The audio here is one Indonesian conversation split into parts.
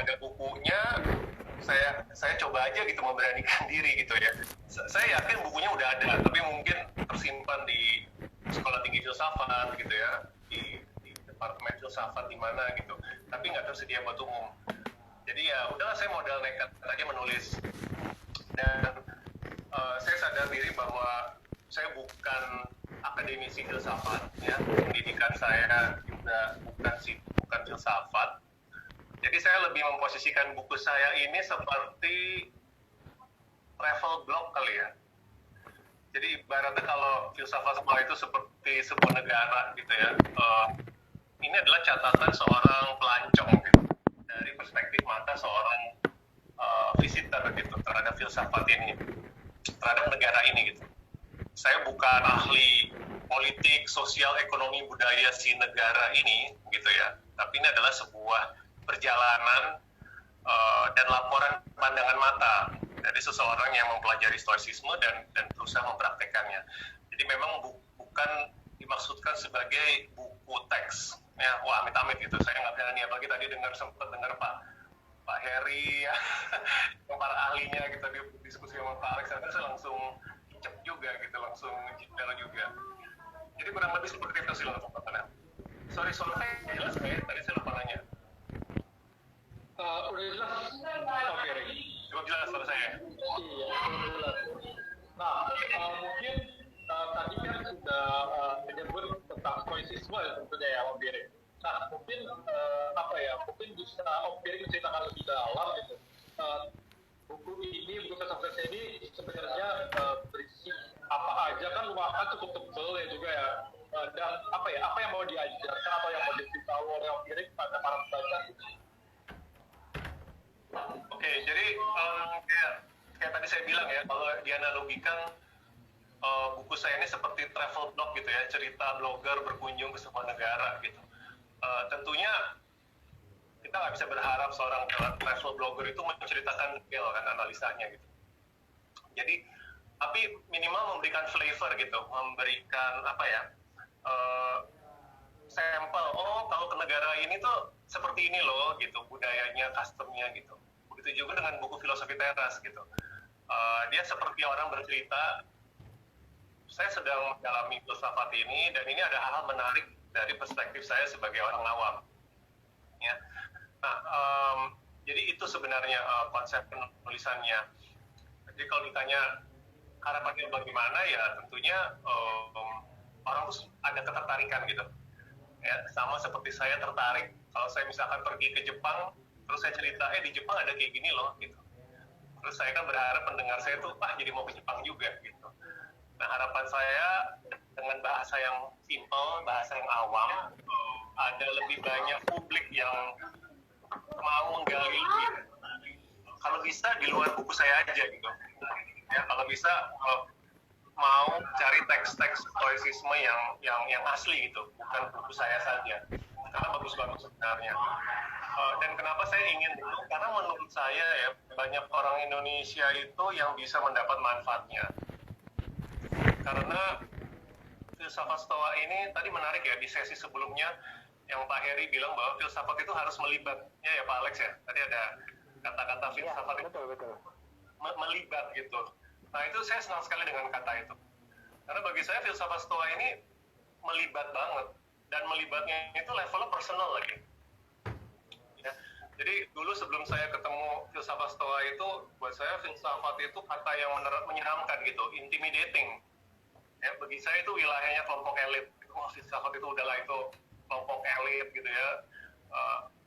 ada bukunya, saya coba aja gitu memberanikan diri gitu ya. Saya yakin bukunya udah ada, tapi mungkin tersimpan di Sekolah Tinggi Filsafat gitu ya, di Departemen Filsafat di mana gitu, tapi nggak tersedia buat umum. Jadi ya udahlah, saya modal nekat aja menulis. Dan saya sadar diri bahwa saya bukan akademisi filsafat ya, pendidikan saya juga bukan filsafat. Jadi saya lebih memposisikan buku saya ini seperti travel blog kali ya. Jadi ibaratnya kalau filsafat itu seperti sebuah negara gitu ya. Ini adalah catatan seorang pelancong gitu, dari perspektif mata seorang visitor gitu terhadap filsafat ini, terhadap negara ini gitu. Saya bukan ahli politik, sosial, ekonomi, budaya si negara ini gitu ya. Tapi ini adalah sebuah perjalanan dan laporan pandangan mata dari seseorang yang mempelajari stoicisme dan berusaha mempraktekannya. Jadi memang bukan dimaksudkan sebagai buku teks ya. Wah, amit-amit gitu, saya nggak berani. Apalagi tadi sempat dengar Pak Heri ya, yang para ahlinya gitu, dia diskusi sama Pak Alexander, saya langsung cep juga gitu, langsung jidal juga. Jadi kurang lebih seperti itu sih teman-teman. Sorry, soalnya jelas nggak ya? Tadi saya lupa nanya. Udah jelas? Oke, Rek. Cukup jelas suara saya? Iya, jelas. Nah, mungkin tadi kan sudah menyebut tentang stoicisme ya tentunya ya, Om Biri. Nah, mungkin mungkin bisa Om Biri menceritakan lebih dalam gitu. Buku filsafat ini sebenarnya berisi apa aja, kan lumayan cukup tebel ya juga ya. Dan apa yang mau diajarkan atau yang mau diberitahu oleh Om Biri kepada para pembaca? Oke, jadi kayak tadi saya bilang ya, kalau dianalogikan buku saya ini seperti travel blog gitu ya, cerita blogger berkunjung ke sebuah negara gitu. Tentunya kita nggak bisa berharap seorang travel blogger itu menceritakan detail kan analisanya gitu. Jadi, tapi minimal memberikan flavor gitu, memberikan sampel. Oh, kalau ke negara ini tuh seperti ini loh gitu, budayanya, customnya gitu. Begitu juga dengan buku Filosofi Teras gitu. Dia seperti orang bercerita, saya sedang mengalami filsafat ini, dan ini ada hal-hal menarik dari perspektif saya sebagai orang awam. Ya. Nah, jadi itu sebenarnya konsep penulisannya. Jadi kalau ditanya harapannya bagaimana, ya tentunya orang tuh ada ketertarikan gitu. Ya, sama seperti saya tertarik kalau saya misalkan pergi ke Jepang, terus saya cerita, di Jepang ada kayak gini loh gitu. Terus saya kan berharap pendengar saya tuh jadi mau ke Jepang juga gitu. Nah, harapan saya dengan bahasa yang simple, bahasa yang awam, ada lebih banyak publik yang mau menggali lebih. Kalau bisa di luar buku saya aja gitu. Ya, kalau bisa mau cari teks-teks stoicisme yang asli gitu, bukan buku saya saja. Karena bagus-bagus sebenarnya. Dan kenapa saya ingin itu? Karena menurut saya ya, banyak orang Indonesia itu yang bisa mendapat manfaatnya. Karena filsafat Stoa ini tadi menarik ya, di sesi sebelumnya yang Pak Heri bilang bahwa filsafat itu harus melibat. Ya Pak Alex ya, tadi ada kata-kata filsafat ya, betul. Melibat gitu. Nah, itu saya senang sekali dengan kata itu. Karena bagi saya filsafat Stoa ini melibat banget, dan melibatnya itu levelnya personal lagi. Ya. Jadi dulu sebelum saya ketemu filsafat Stoa itu, buat saya filsafat itu kata yang menyeramkan gitu, intimidating. Ya, bagi saya itu wilayahnya kelompok elit. Wah, filsafat itu udahlah, itu kelompok elit gitu ya.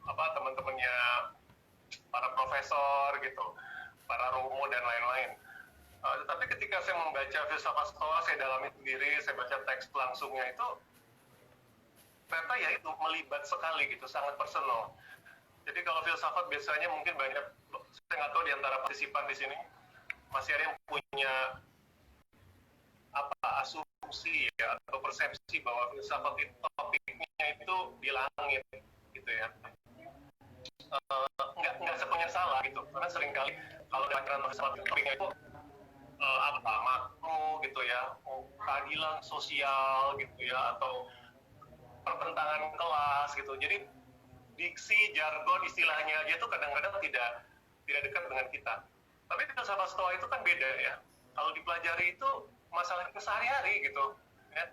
Teman-temannya para profesor gitu, para romo dan lain-lain. Tetapi ketika saya membaca filsafat Stoa, saya dalami sendiri, saya baca teks langsungnya itu, ternyata ya itu melibat sekali gitu, sangat personal. Jadi kalau filsafat biasanya mungkin banyak, saya nggak tahu di antara partisipan di sini masih ada yang punya asumsi ya, atau persepsi bahwa filsafat itu topiknya itu di langit gitu ya. Nggak sepenuhnya salah gitu, karena seringkali kalau dalam filsafat topiknya itu makro gitu ya, keadilan sosial gitu ya, atau pertentangan kelas gitu. Jadi diksi, jargon, istilahnya aja tuh kadang-kadang tidak dekat dengan kita. Tapi filsafat Stoa itu kan beda ya. Kalau dipelajari itu masalah sehari-hari gitu. Ya.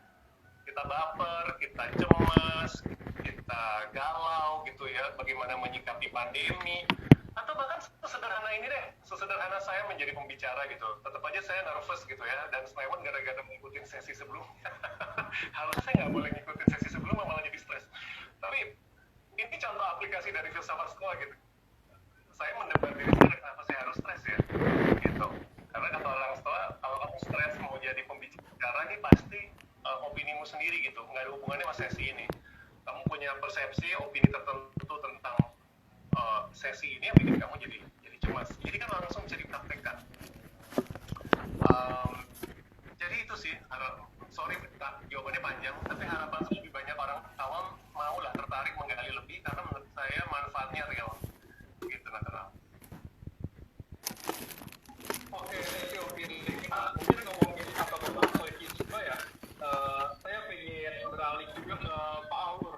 Kita baper, kita cemas, kita galau gitu ya. Bagaimana menyikapi pandemi. Atau bahkan sesederhana ini deh, sesederhana saya menjadi pembicara gitu. Tetap aja saya nervous gitu ya. Dan Snewen gara-gara mengikuti sesi sebelumnya. Harusnya saya nggak boleh ngikutin sesi sebelumnya, malah jadi stres. Tapi ini contoh aplikasi dari filsafat Stoa gitu. Saya mendebat diri saya, kenapa saya harus stres ya gitu, karena kata orang Stoa, kalau kamu stres mau jadi pembicara ini pasti opinimu sendiri gitu, nggak ada hubungannya sama sesi ini. Kamu punya persepsi opini tertentu tentang sesi ini yang bikin kamu jadi cemas, jadi kan langsung bisa dipraktekkan. Jadi itu sih, sorry jawabannya panjang, tapi harapan saya lebih banyak orang awam mau lah tertarik menggali lebih, karena menurut saya manfaatnya real gitu natural. Oke, thank you, Billy. Mungkin ngomongin tentang stoicisme ya, saya ingin beralih juga ke Pak Aur.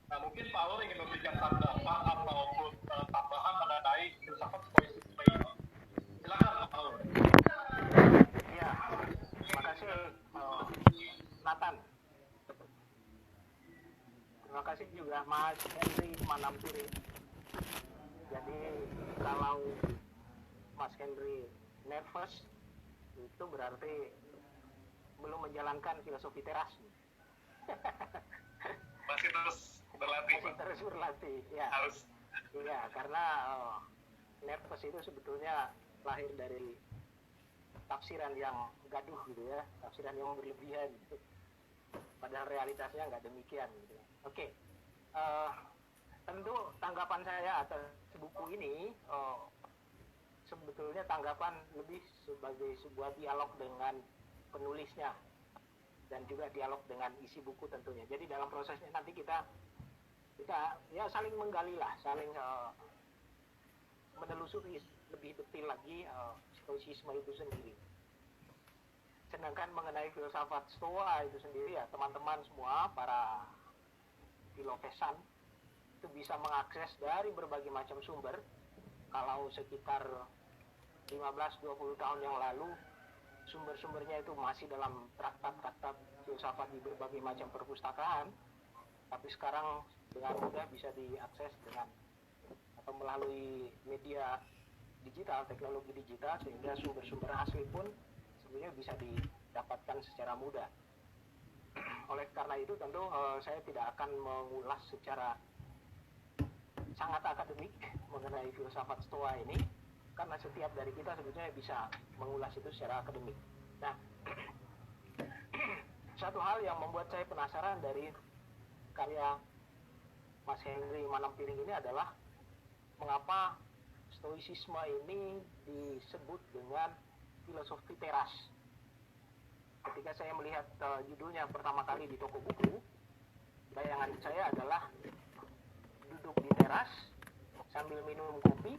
Nah, mungkin Pak Aur ingin memberikan tanggapan ataupun tambahan mengenai filsafat stoicisme ini. Silakan Pak Aur. Ya, terima kasih Nathan. Terima kasih juga Mas Henry Manampiri. Jadi kalau Mas Henry nervous itu berarti belum menjalankan filosofi teras. Masih terus berlatih, Masih terus berlatih, ya. Harus. Iya, karena nervous itu sebetulnya lahir dari tafsiran yang gaduh gitu ya, tafsiran yang berlebihan gitu. Padahal realitasnya nggak demikian gitu. Oke. Tentu tanggapan saya atas buku ini sebetulnya tanggapan lebih sebagai sebuah dialog dengan penulisnya dan juga dialog dengan isi buku tentunya. Jadi dalam prosesnya nanti kita ya saling menggali lah, saling menelusuri lebih detail lagi stoicisme itu sendiri. Sedangkan mengenai filsafat Stoa itu sendiri ya teman-teman semua para filofesan itu bisa mengakses dari berbagai macam sumber. Kalau sekitar 15-20 tahun yang lalu sumber-sumbernya itu masih dalam traktat-traktat filsafat di berbagai macam perpustakaan, tapi sekarang dengan mudah bisa diakses dengan atau melalui media digital, teknologi digital, sehingga sumber-sumber asli pun sebenarnya bisa didapatkan secara mudah. Oleh karena itu tentu saya tidak akan mengulas secara sangat akademik mengenai filsafat Stoa ini, karena setiap dari kita sebetulnya bisa mengulas itu secara akademik. Nah, satu hal yang membuat saya penasaran dari karya Mas Henry Manampiring ini adalah mengapa stoicisme ini disebut dengan filosofi teras. Ketika saya melihat judulnya pertama kali di toko buku, bayangan saya adalah duduk di teras sambil minum kopi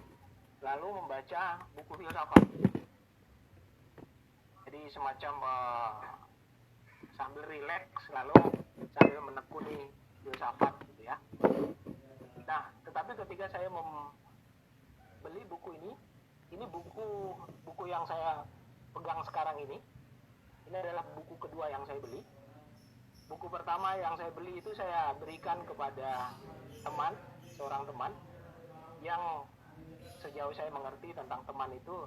lalu membaca buku filsafat. Jadi semacam sambil rileks lalu sambil menekuni filsafat gitu ya. Nah, tetapi ketika saya membeli buku ini buku yang saya pegang sekarang ini adalah buku kedua yang saya beli. Buku pertama yang saya beli itu saya berikan kepada seorang teman yang sejauh saya mengerti tentang teman itu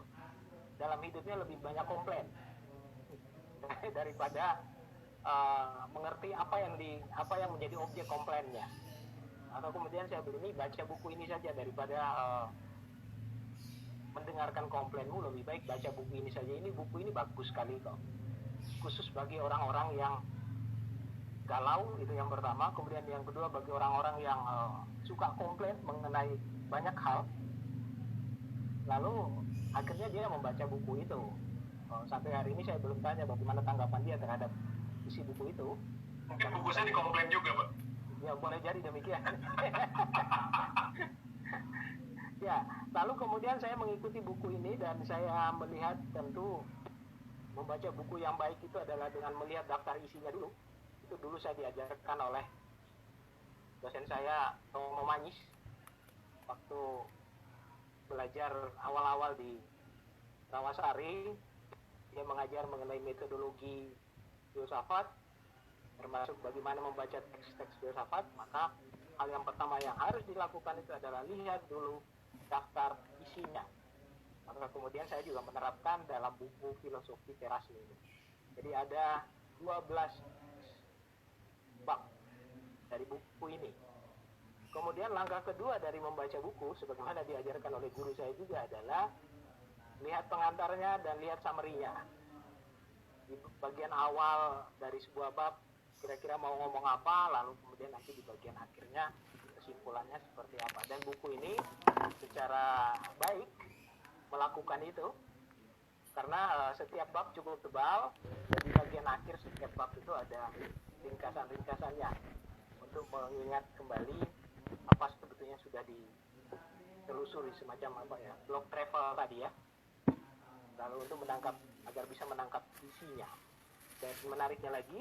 dalam hidupnya lebih banyak komplain daripada mengerti apa yang menjadi objek komplainnya. Atau kemudian saya beli baca buku ini saja daripada mendengarkan komplainmu, lebih baik baca buku ini saja. Buku ini bagus sekali kok, khusus bagi orang-orang yang galau, itu yang pertama. Kemudian yang kedua bagi orang-orang yang suka komplain mengenai banyak hal, lalu akhirnya dia membaca buku itu. Sampai hari ini saya belum tanya bagaimana tanggapan dia terhadap isi buku itu. Mungkin buku saya dikomplain juga, Pak. Ya, boleh jadi demikian. Ya, lalu kemudian saya mengikuti buku ini dan saya melihat tentu membaca buku yang baik itu adalah dengan melihat daftar isinya dulu. Itu dulu saya diajarkan oleh dosen saya, Romo Manyis, waktu belajar awal-awal di Rawasari, dia mengajar mengenai metodologi filsafat, termasuk bagaimana membaca teks-teks filsafat. Maka hal yang pertama yang harus dilakukan itu adalah lihat dulu daftar isinya. Maka kemudian saya juga menerapkan dalam buku filosofi teras ini. Jadi ada 12 bab dari buku ini. Kemudian langkah kedua dari membaca buku, sebagaimana diajarkan oleh guru saya juga, adalah lihat pengantarnya dan lihat summary-nya. Di bagian awal dari sebuah bab, kira-kira mau ngomong apa, lalu kemudian nanti di bagian akhirnya kesimpulannya seperti apa. Dan buku ini secara baik melakukan itu, karena setiap bab cukup tebal, dan di bagian akhir setiap bab itu ada ringkasan-ringkasannya untuk mengingat kembali apa sebetulnya sudah ditelusuri, semacam apa ya, blog travel tadi ya, lalu untuk menangkap, agar bisa menangkap isinya. Dan menariknya lagi,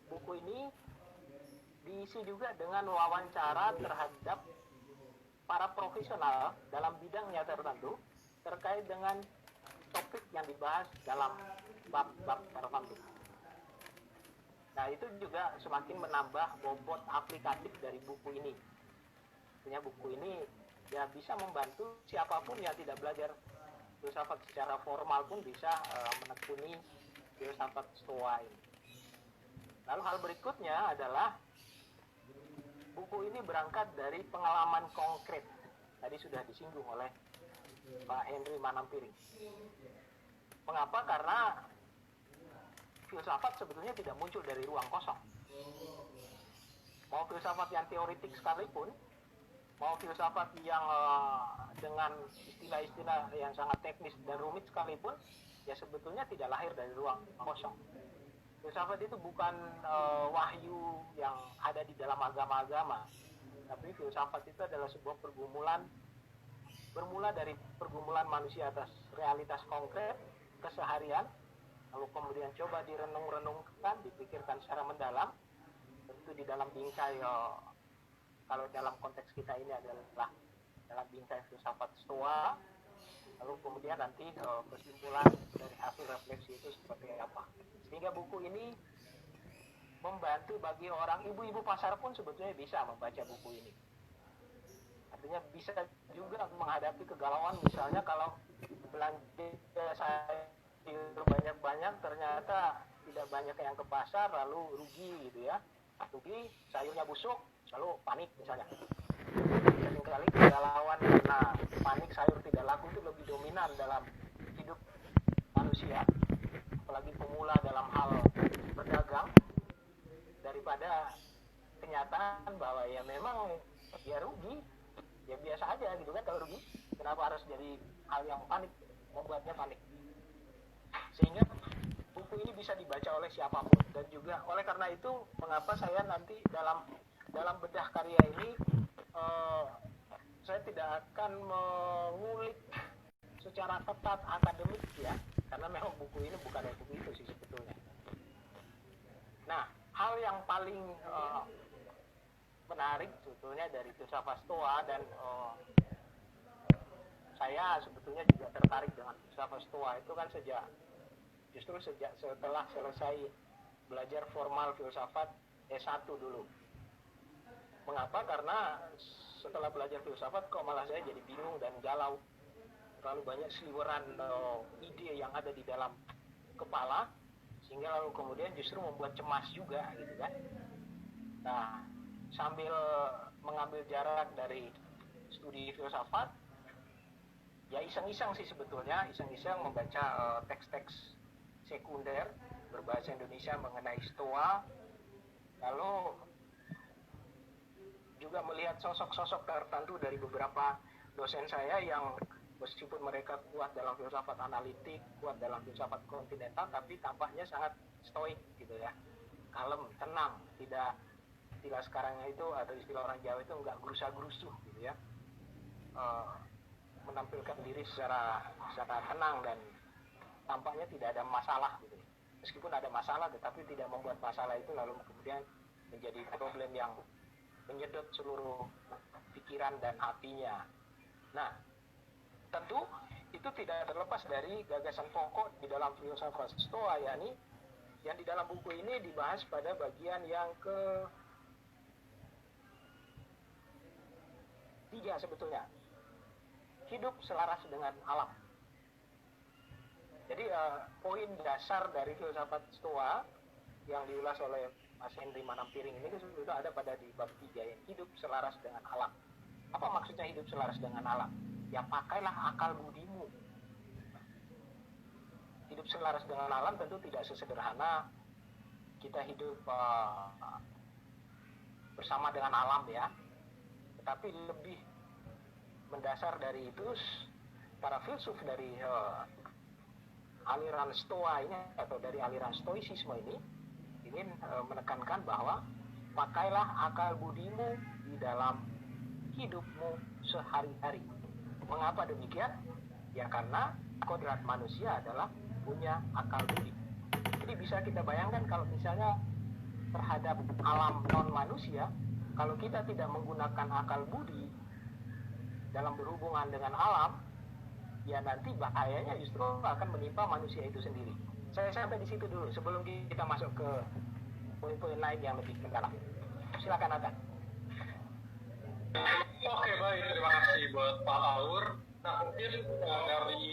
buku ini diisi juga dengan wawancara terhadap para profesional dalam bidangnya tertentu terkait dengan topik yang dibahas dalam bab-bab tertentu. Nah, itu juga semakin menambah bobot aplikatif dari buku ini. Artinya buku ini ya bisa membantu siapapun yang tidak belajar filsafat secara formal pun bisa menekuni filsafat Stoa ini. Lalu hal berikutnya adalah buku ini berangkat dari pengalaman konkret. Tadi sudah disinggung oleh Pak Henry Manampiring. Mengapa? Karena filsafat sebetulnya tidak muncul dari ruang kosong. Mau filsafat yang teoritik sekalipun, mau filsafat yang dengan istilah-istilah yang sangat teknis dan rumit sekalipun, ya sebetulnya tidak lahir dari ruang kosong. Filsafat itu bukan wahyu yang ada di dalam agama-agama, tapi filsafat itu adalah sebuah pergumulan, bermula dari pergumulan manusia atas realitas konkret, keseharian, lalu kemudian coba direnung-renungkan, dipikirkan secara mendalam, tentu di dalam bingkai, kalau dalam konteks kita ini adalah dalam bingkai filsafat Stoa, lalu kemudian nanti kesimpulan dari hasil refleksi itu seperti apa. Sehingga buku ini membantu bagi orang, ibu-ibu pasar pun sebetulnya bisa membaca buku ini. Artinya bisa juga menghadapi kegalauan, misalnya kalau belanja saya banyak-banyak ternyata tidak banyak yang ke pasar, lalu rugi gitu ya, rugi, sayurnya busuk, lalu panik misalnya. Seringkali kegalauan karena panik sayur tidak laku itu lebih dominan dalam hidup manusia, apalagi pemula dalam hal berdagang, daripada kenyataan bahwa ya memang ya rugi, ya biasa aja gitu kan kalau rugi, kenapa harus jadi hal yang panik, membuatnya panik. Sehingga buku ini bisa dibaca oleh siapapun. Dan juga oleh karena itu mengapa saya nanti dalam bedah karya ini saya tidak akan mengulik secara ketat akademik ya, karena memang buku ini bukan buku itu sih sebetulnya. Nah, hal yang paling menarik sebetulnya dari filsafat Stoa, dan saya sebetulnya juga tertarik dengan filsafat Stoa itu kan justru sejak setelah selesai belajar formal filsafat S1 dulu. Mengapa? Karena setelah belajar filsafat kok malah saya jadi bingung dan galau. Terlalu banyak seliweran ide yang ada di dalam kepala, sehingga lalu kemudian justru membuat cemas juga gitu kan. Nah, sambil mengambil jarak dari studi filsafat, ya iseng-iseng sih sebetulnya, iseng-iseng membaca teks-teks sekunder berbahasa Indonesia mengenai Stoa, lalu juga melihat sosok-sosok tertentu dari beberapa dosen saya yang meskipun mereka kuat dalam filsafat analitik, kuat dalam filsafat kontinental, tapi tampaknya sangat stoik gitu ya, kalem, tenang, tidak istilah sekarangnya itu atau istilah orang Jawa itu enggak gerusa-gerusuh gitu ya, menampilkan diri secara tenang dan tampaknya tidak ada masalah gitu. Meskipun ada masalah tetapi tidak membuat masalah itu lalu kemudian menjadi problem yang menyedot seluruh pikiran dan hatinya. Nah, tentu itu tidak terlepas dari gagasan pokok di dalam filsafat Stoa, yakni yang di dalam buku ini dibahas pada bagian yang ke-3 sebetulnya. Hidup selaras dengan alam. Jadi poin dasar dari filsafat Stoa yang diulas oleh Mas Henry Manampiring ini sudah ada pada di bab 3 yang hidup selaras dengan alam. Apa maksudnya hidup selaras dengan alam? Ya pakailah akal budimu. Hidup selaras dengan alam tentu tidak sesederhana kita hidup bersama dengan alam ya. Tetapi lebih mendasar dari itu, para filsuf dari aliran Stoa ini atau dari aliran Stoicisme ini ingin menekankan bahwa pakailah akal budimu di dalam hidupmu sehari-hari. Mengapa demikian? Ya karena kodrat manusia adalah punya akal budi. Jadi bisa kita bayangkan kalau misalnya terhadap alam non manusia, kalau kita tidak menggunakan akal budi dalam berhubungan dengan alam, ya nanti bahayanya justru akan menimpa manusia itu sendiri. Saya sampai di situ dulu sebelum kita masuk ke poin-poin lain yang lebih mendalam. Silakan Nathan. Oke, baik, terima kasih buat Pak Aur. Nah, mungkin dari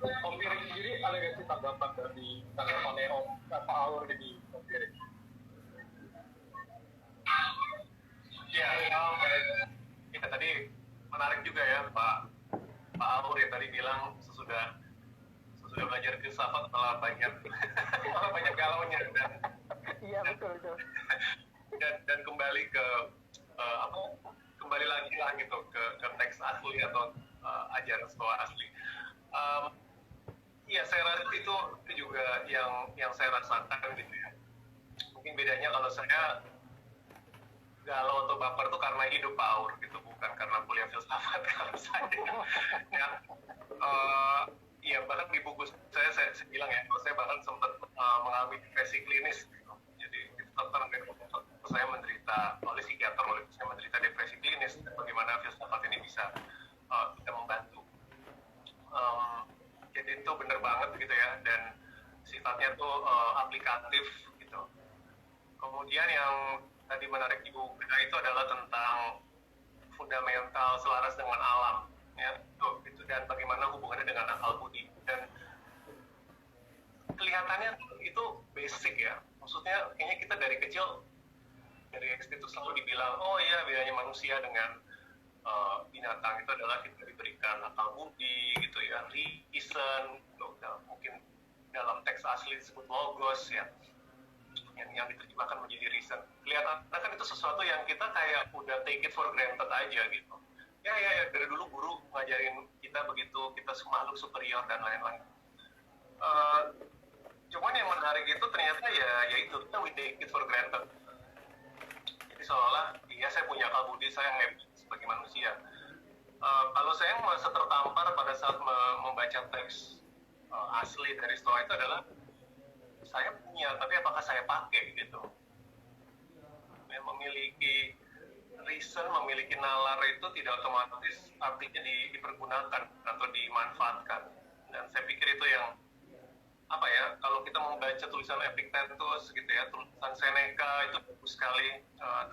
Om Piring sendiri ada nggak sih tanggapan dari tanggapannya Pak Aur ini, Om Piring? Ya, kita tadi menarik juga ya Pak Aur yang tadi bilang sesudah belajar filsafat malah banyak galaunya Iya betul. dan kembali ke kembali lagi lah gitu ke teks asli atau ajaran Stoa asli. Iya, saya rasa itu juga yang saya rasakan gitu ya. Mungkin bedanya kalau saya galau atau baper tuh karena hidup Pak Aur gitu, bukan karena kuliah filsafat kalau saya. Ya, iya bahkan di buku saya bilang ya, saya bahkan sempat mengalami depresi klinis. Gitu. Jadi dokter saya menderita oleh psikiater, saya menderita depresi klinis. Bagaimana filsafat ini bisa kita membantu? Jadi itu benar banget gitu ya, dan sifatnya tuh aplikatif gitu. Kemudian yang tadi menarik di buku itu adalah tentang fundamental selaras dengan alam, ya, itu dan bagaimana hubungannya dengan akal budi. Dan kelihatannya itu basic ya, maksudnya kayaknya kita dari kecil dari SD itu selalu dibilang, oh iya bedanya manusia dengan binatang itu adalah kita diberikan akal budi gitu ya, reason, mungkin dalam teks asli disebut logos ya, yang diterjemahkan menjadi reason. Kelihatan kan itu sesuatu yang kita kayak udah take it for granted aja gitu. Ya dari dulu guru ngajarin kita begitu, kita makhluk superior dan lain-lain. Cuman yang menarik itu ternyata ya itu kita we take it for granted. Jadi seolah iya saya punya akal budi, saya happy sebagai manusia. Kalau saya merasa tertampar pada saat membaca teks asli dari Stoa itu adalah saya punya, tapi apakah saya pakai gitu? Memiliki reason, memiliki nalar itu tidak otomatis artinya dipergunakan atau dimanfaatkan. Dan saya pikir itu yang apa ya? Kalau kita membaca tulisan Epictetus gitu ya, tulisan Seneca itu bagus sekali,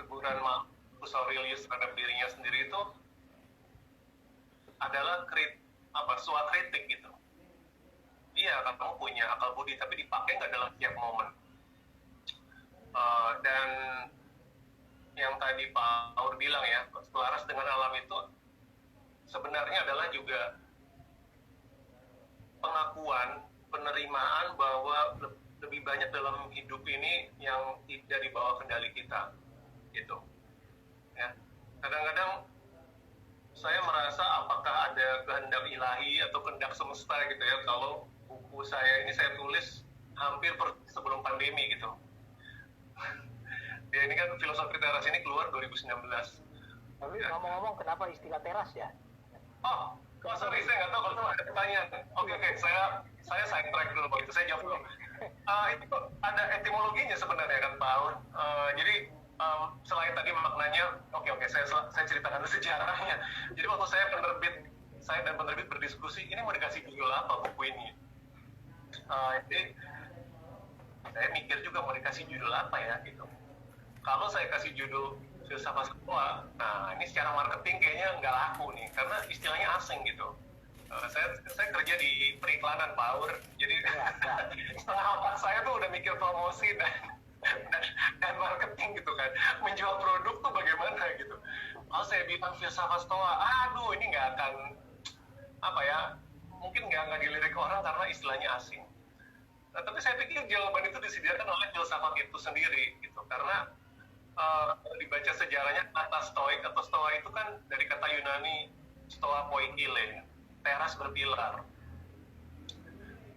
teguran Marcus Aurelius terhadap dirinya sendiri itu adalah suatu kritik gitu. Iya, kamu punya akal budi, tapi dipakai nggak dalam setiap momen. Dan yang tadi Pak Aur bilang ya, selaras dengan alam itu sebenarnya adalah juga pengakuan, penerimaan bahwa lebih banyak dalam hidup ini yang tidak di bawah kendali kita, gitu. Ya, kadang-kadang saya merasa apakah ada kehendak ilahi atau kehendak semesta gitu ya, kalau buku saya ini saya tulis hampir sebelum pandemi gitu. Ya ini kan Filosofi Teras ini keluar 2019. Tapi ya. Ngomong-ngomong kenapa istilah teras ya? Oh sorry, saya nggak tahu kalau ada pertanyaan. Oke, saya side track dulu begitu, saya jawab dulu. Itu ada etimologinya sebenarnya kan Pak Aur. Jadi selain tadi maknanya, oke, saya ceritakan dulu sejarahnya. Jadi waktu saya dan penerbit berdiskusi, ini mau dikasih judul apa buku ini? Jadi saya mikir juga mau dikasih judul apa ya gitu. Kalau saya kasih judul filsafat stoa, nah ini secara marketing kayaknya nggak laku nih, karena istilahnya asing gitu. Saya kerja di periklanan Power, jadi setengah otak saya tuh udah mikir promosi dan marketing gitu kan, menjual produk tuh bagaimana gitu. Kalau saya bilang filsafat stoa, aduh ini nggak akan mungkin nggak dilirik orang karena istilahnya asing. Nah, tapi saya pikir jawaban itu disediakan oleh filsafat itu sendiri gitu, karena dibaca sejarahnya kata stoik atau stoa itu kan dari kata Yunani stoa poikile, teras berpilar.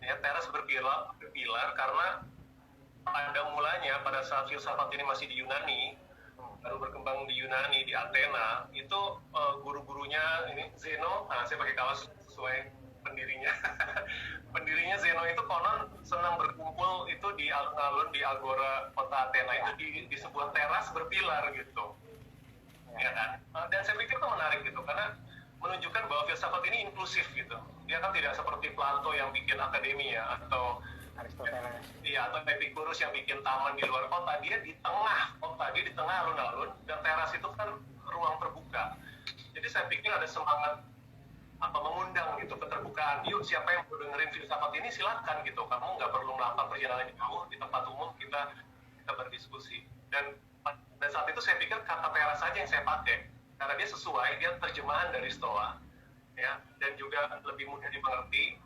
Ya, teras berpilar karena pada mulanya pada saat filsafat ini masih di Yunani, baru berkembang di Yunani, di Athena, itu guru-gurunya ini Zeno, saya pakai kaos sesuai pendirinya. Pendirinya Zeno itu konon senang berkumpul itu di alun-alun di agora kota Athena itu di sebuah teras berpilar gitu. Ya kan? Dan saya pikir itu menarik gitu karena menunjukkan bahwa filsafat ini inklusif gitu. Dia kan tidak seperti Plato yang bikin akademi ya, atau Aristoteles. Iya, atau Epicurus yang bikin taman di luar kota. Dia di tengah kota, dia di tengah alun-alun, dan teras itu kan ruang terbuka. Jadi saya pikir ada semangat mengundang gitu keterbukaan. Yuk, siapa yang mau dengerin filsafat ini silakan gitu. Kamu nggak perlu melakukan perjalanan jauh, di tempat umum kita berdiskusi. Dan pada saat itu saya pikir kata teras saja yang saya pakai karena dia sesuai, dia terjemahan dari Stoa ya, dan juga lebih mudah dimengerti.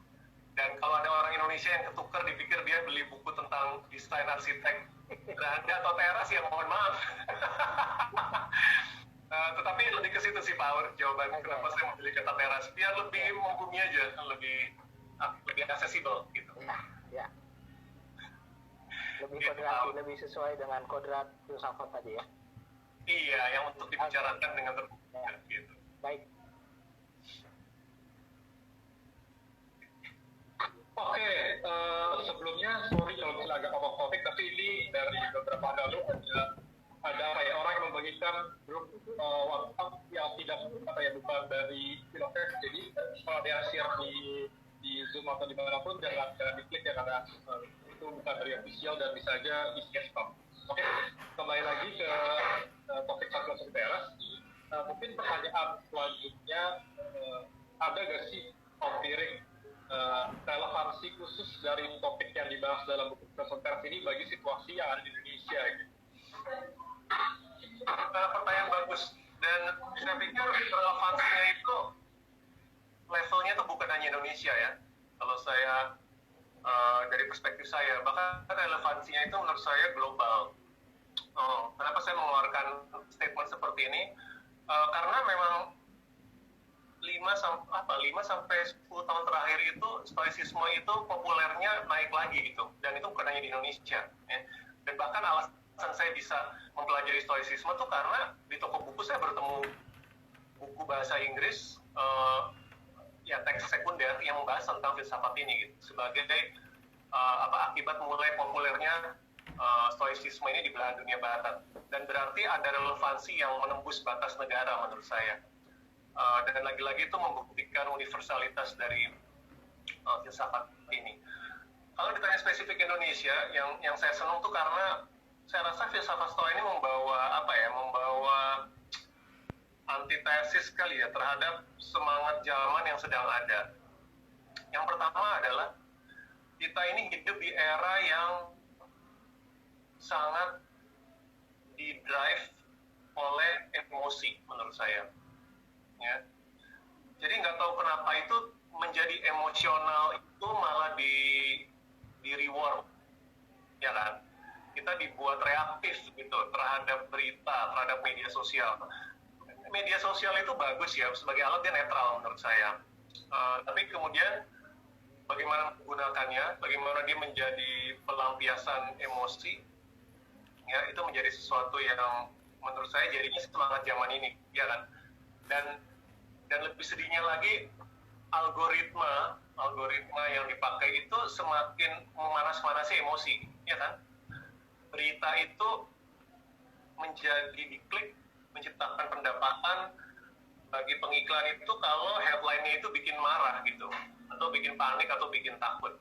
Dan kalau ada orang Indonesia yang ketukar dipikir dia beli buku tentang desain arsitek beranda atau teras, ya mohon maaf. Tetapi lebih ke situ sih Power jawaban kenapa saya memilih kata teras, biar lebih membumi aja, lebih aksesibel gitu. Ya. Lebih kodrati, lebih sesuai dengan kodrat filsafat tadi ya. Iya, yang untuk dibicarakan dengan terbuka gitu. Baik. Oke, sebelumnya sorry kalau misalnya agak off topic, tapi ini dari beberapa hari lalu ada kayak orang yang membagikan grup WhatsApp yang bukan dari Filofest. Jadi kalau dia share di Zoom atau dimanapun jangan diklik ya, karena itu bukan dari official dan bisa aja isinya spam. Oke, kembali lagi ke topik satu teras. Mungkin pertanyaan selanjutnya, ada nggak sih empirik relevansi khusus dari topik yang dibahas dalam buku teras ini bagi situasi yang ada di Indonesia gitu? Pertanyaan bagus, dan saya pikir relevansinya itu levelnya tuh bukan hanya Indonesia ya. Kalau saya dari perspektif saya, bahkan relevansinya itu menurut saya global. Kenapa saya mengeluarkan statement seperti ini? Karena memang 5 sampai 10 tahun terakhir itu stoicisme itu populernya naik lagi gitu, dan itu bukan hanya di Indonesia ya. Dan bahkan alasan saya bisa mempelajari stoicisme tuh karena di toko buku saya bertemu buku bahasa Inggris teks sekunder yang membahas tentang filsafat ini gitu, sebagai akibat mulai populernya stoicisme ini di belahan dunia barat. Dan berarti ada relevansi yang menembus batas negara menurut saya. Dan lagi-lagi itu membuktikan universalitas dari filsafat ini. Kalau ditanya spesifik Indonesia, yang saya senang tuh karena saya rasa filsafat Stoa ini membawa antitesis kali ya terhadap semangat zaman yang sedang ada. Yang pertama adalah kita ini hidup di era yang sangat didrive oleh emosi menurut saya. Ya. Jadi nggak tahu kenapa itu menjadi emosional itu malah di reward, ya kan? Kita dibuat reaktif gitu terhadap berita, terhadap media sosial. Media sosial itu bagus ya, sebagai alat dia netral menurut saya. Tapi kemudian bagaimana menggunakannya, bagaimana dia menjadi pelampiasan emosi, ya itu menjadi sesuatu yang menurut saya jadinya semangat zaman ini, ya kan? Dan lebih sedihnya lagi, algoritma yang dipakai itu semakin memanas-manasi emosi, ya kan? Berita itu menjadi diklik, menciptakan pendapatan bagi pengiklan itu kalau headline-nya itu bikin marah gitu, atau bikin panik atau bikin takut.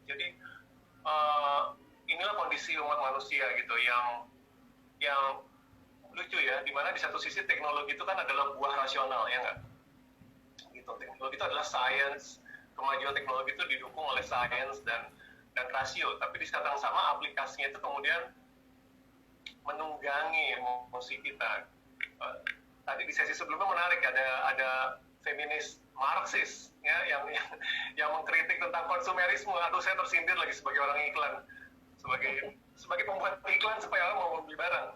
Jadi inilah kondisi umat manusia gitu yang lucu ya, dimana di satu sisi teknologi itu kan adalah buah rasional, ya nggak? Gitu, teknologi itu adalah science, kemajuan teknologi itu didukung oleh science dan rasio, tapi di saat yang sama aplikasinya itu kemudian menunggangi emosi kita. Tadi di sesi sebelumnya menarik, ada feminis Marxis ya yang mengkritik tentang konsumerisme. Aduh, saya tersindir lagi sebagai orang iklan, sebagai pembuat iklan supaya orang mau beli barang.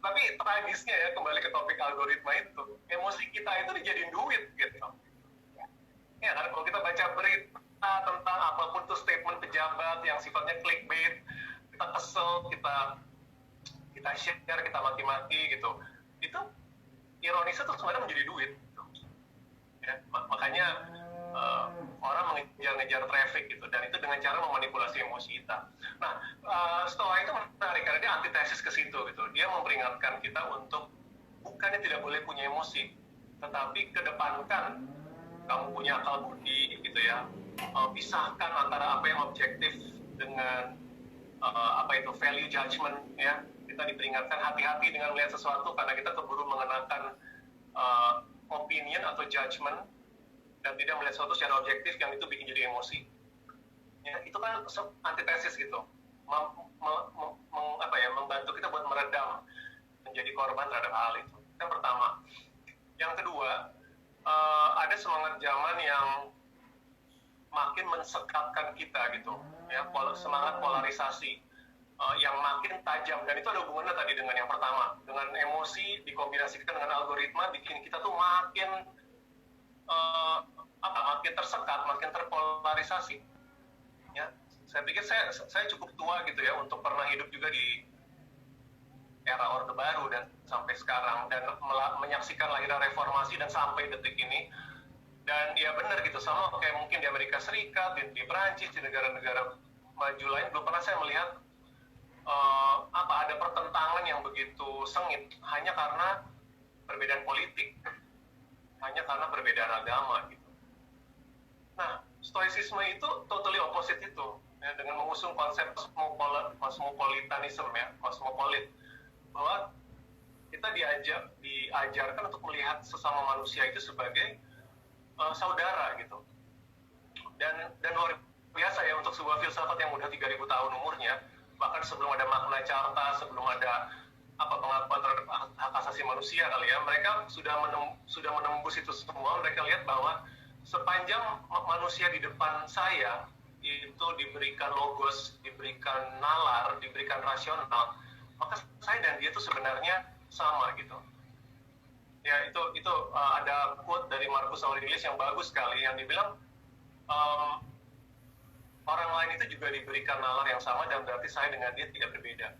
Tapi tragisnya ya, kembali ke topik algoritma itu, emosi kita itu dijadiin duit gitu. Ya kan, kalau kita baca berita tentang apapun tuh statement pejabat yang sifatnya clickbait, kita kesel, kita share, kita maki-maki gitu. Itu ironisnya tuh sebenarnya menjadi duit. Ya, makanya orang mengejar-ngejar traffic gitu, dan itu dengan cara memanipulasi emosi kita. Nah, Stoa itu menarik karena dia antitesis ke situ gitu. Dia memperingatkan kita untuk bukannya tidak boleh punya emosi, tetapi kedepankan kamu punya akal budi gitu ya. Pisahkan antara apa yang objektif dengan value judgment ya. Kita diperingatkan hati-hati dengan melihat sesuatu karena kita keburu mengenakan opinion atau judgment dan tidak melihat sesuatu secara objektif yang itu bikin jadi emosi. Ya, itu kan antitesis gitu. Membantu kita buat meredam menjadi korban terhadap hal itu. Yang pertama. Yang kedua, ada semangat zaman yang makin mensekatkan kita gitu. Ya, semangat polarisasi. Yang makin tajam, dan itu ada hubungannya tadi dengan yang pertama, dengan emosi dikombinasikan dengan algoritma bikin kita tuh makin tersekat, makin terpolarisasi. Ya, saya pikir saya cukup tua gitu ya untuk pernah hidup juga di era Orde Baru dan sampai sekarang, dan menyaksikan lahirnya reformasi dan sampai detik ini. Dan ya benar gitu, sama kayak mungkin di Amerika Serikat, di Perancis, di negara-negara maju lain, belum pernah saya melihat ada pertentangan yang begitu sengit hanya karena perbedaan politik, hanya karena perbedaan agama gitu. Nah, stoicisme itu totally opposite itu ya, dengan mengusung konsep cosmopolitanism ya, kosmopolit, bahwa kita diajarkan untuk melihat sesama manusia itu sebagai saudara gitu. Dan luar biasa ya, untuk sebuah filsafat yang udah 3.000 tahun umurnya, bahkan sebelum ada Magna Carta, sebelum ada pengakuan terhadap hak asasi manusia kali ya, mereka sudah menembus itu semua. Mereka lihat bahwa sepanjang manusia di depan saya itu diberikan logos, diberikan nalar, diberikan rasional, maka saya dan dia itu sebenarnya sama gitu. Ya, itu ada quote dari Marcus Aurelius yang bagus sekali, yang dibilang orang lain itu juga diberikan nalar yang sama dan berarti saya dengan dia tidak berbeda.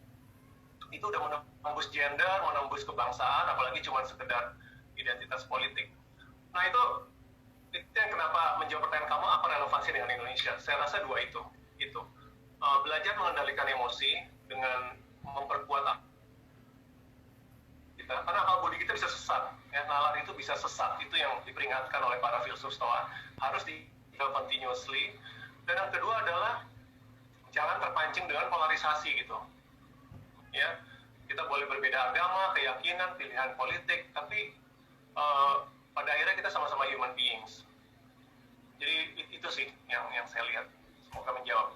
Itu udah menembus gender, menembus kebangsaan, apalagi cuma sekedar identitas politik. Nah, itu yang kenapa menjawab pertanyaan kamu, apa relevansi dengan Indonesia? Saya rasa dua itu. Belajar mengendalikan emosi dengan memperkuat kita, karena akal budi kita bisa sesat ya, nalar itu bisa sesat. Itu yang diperingatkan oleh para filsuf Stoa, harus dijaga continuously. Dan yang kedua adalah jangan terpancing dengan polarisasi gitu. Ya, kita boleh berbeda agama, keyakinan, pilihan politik, tapi pada akhirnya kita sama-sama human beings. Jadi itu sih yang saya lihat. Semoga menjawab.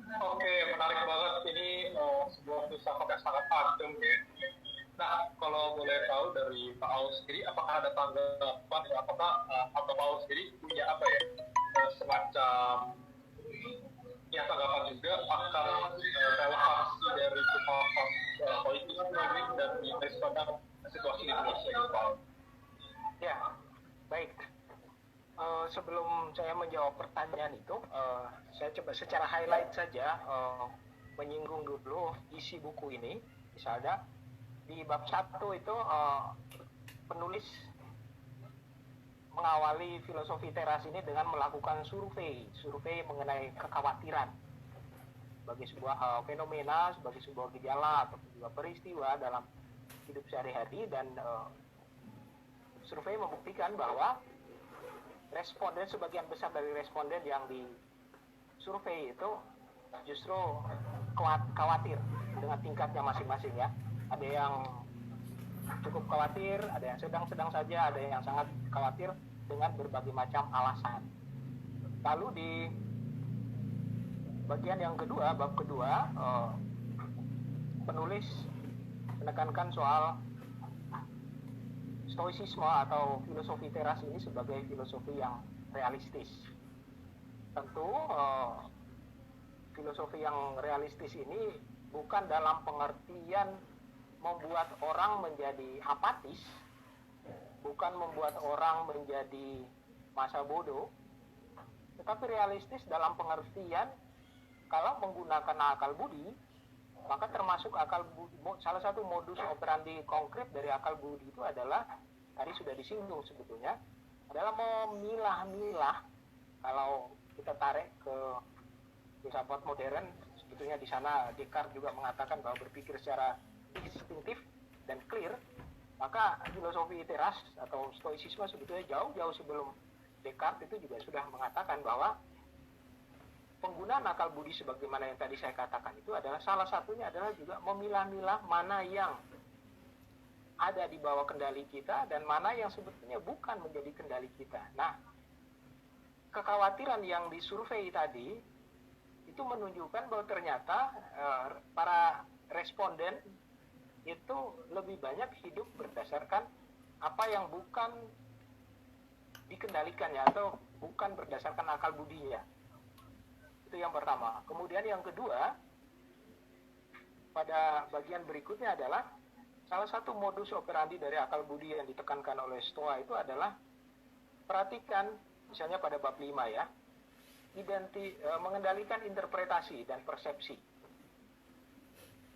Oke, menarik banget. Ini sebuah filsafat yang sangat adem ya. Nah, kalau boleh tahu dari Pak Aul sendiri, apakah ada tanggapan, apakah Pak Aul sendiri punya semacam tanggapan juga akan relevansi dari filsafat politik ini dan pada situasi di Indonesia gitu, Pak? Ya, baik. Sebelum saya menjawab pertanyaan itu, saya coba secara highlight saja menyinggung dulu isi buku ini. Misalnya di bab 1 itu penulis mengawali filosofi teras ini dengan melakukan survei mengenai kekhawatiran. sebagai sebuah fenomena, sebagai sebuah gejala atau juga peristiwa dalam hidup sehari-hari, dan survei membuktikan bahwa sebagian besar dari responden yang disurvei itu justru khawatir dengan tingkatnya masing-masing ya. Ada yang cukup khawatir, ada yang sedang-sedang saja, ada yang sangat khawatir dengan berbagai macam alasan. Lalu di bagian yang kedua, bab kedua, penulis menekankan soal stoicisme atau filosofi teras ini sebagai filosofi yang realistis. Tentu filosofi yang realistis ini bukan dalam pengertian membuat orang menjadi apatis, bukan membuat orang menjadi masa bodoh, tetapi realistis dalam pengertian kalau menggunakan akal budi, maka termasuk akal budi, salah satu modus operandi konkret dari akal budi itu adalah, tadi sudah disinggung sebetulnya, adalah memilah-milah. Kalau kita tarik ke filsafat modern, sebetulnya di sana Descartes juga mengatakan bahwa berpikir secara distinktif dan clear, maka filosofi teras atau stoicisme sebetulnya jauh-jauh sebelum Descartes itu juga sudah mengatakan bahwa penggunaan akal budi sebagaimana yang tadi saya katakan itu adalah salah satunya adalah juga memilah-milah mana yang ada di bawah kendali kita dan mana yang sebetulnya bukan menjadi kendali kita. Nah, kekhawatiran yang disurvei tadi itu menunjukkan bahwa ternyata para responden itu lebih banyak hidup berdasarkan apa yang bukan dikendalikannya atau bukan berdasarkan akal budinya. Itu yang pertama. Kemudian yang kedua, pada bagian berikutnya adalah salah satu modus operandi dari akal budi yang ditekankan oleh Stoa itu adalah perhatikan misalnya pada bab 5 ya, mengendalikan interpretasi dan persepsi.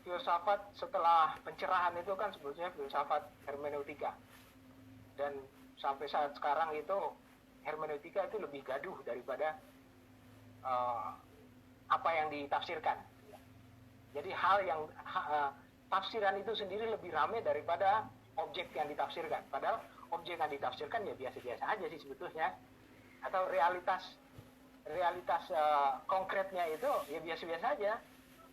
Filsafat setelah pencerahan itu kan sebetulnya filsafat hermeneutika, dan sampai saat sekarang itu hermeneutika itu lebih gaduh daripada apa yang ditafsirkan. Jadi tafsiran itu sendiri lebih ramai daripada objek yang ditafsirkan. Padahal objek yang ditafsirkan ya biasa-biasa aja sih sebetulnya. Atau realitas konkretnya itu ya biasa-biasa aja.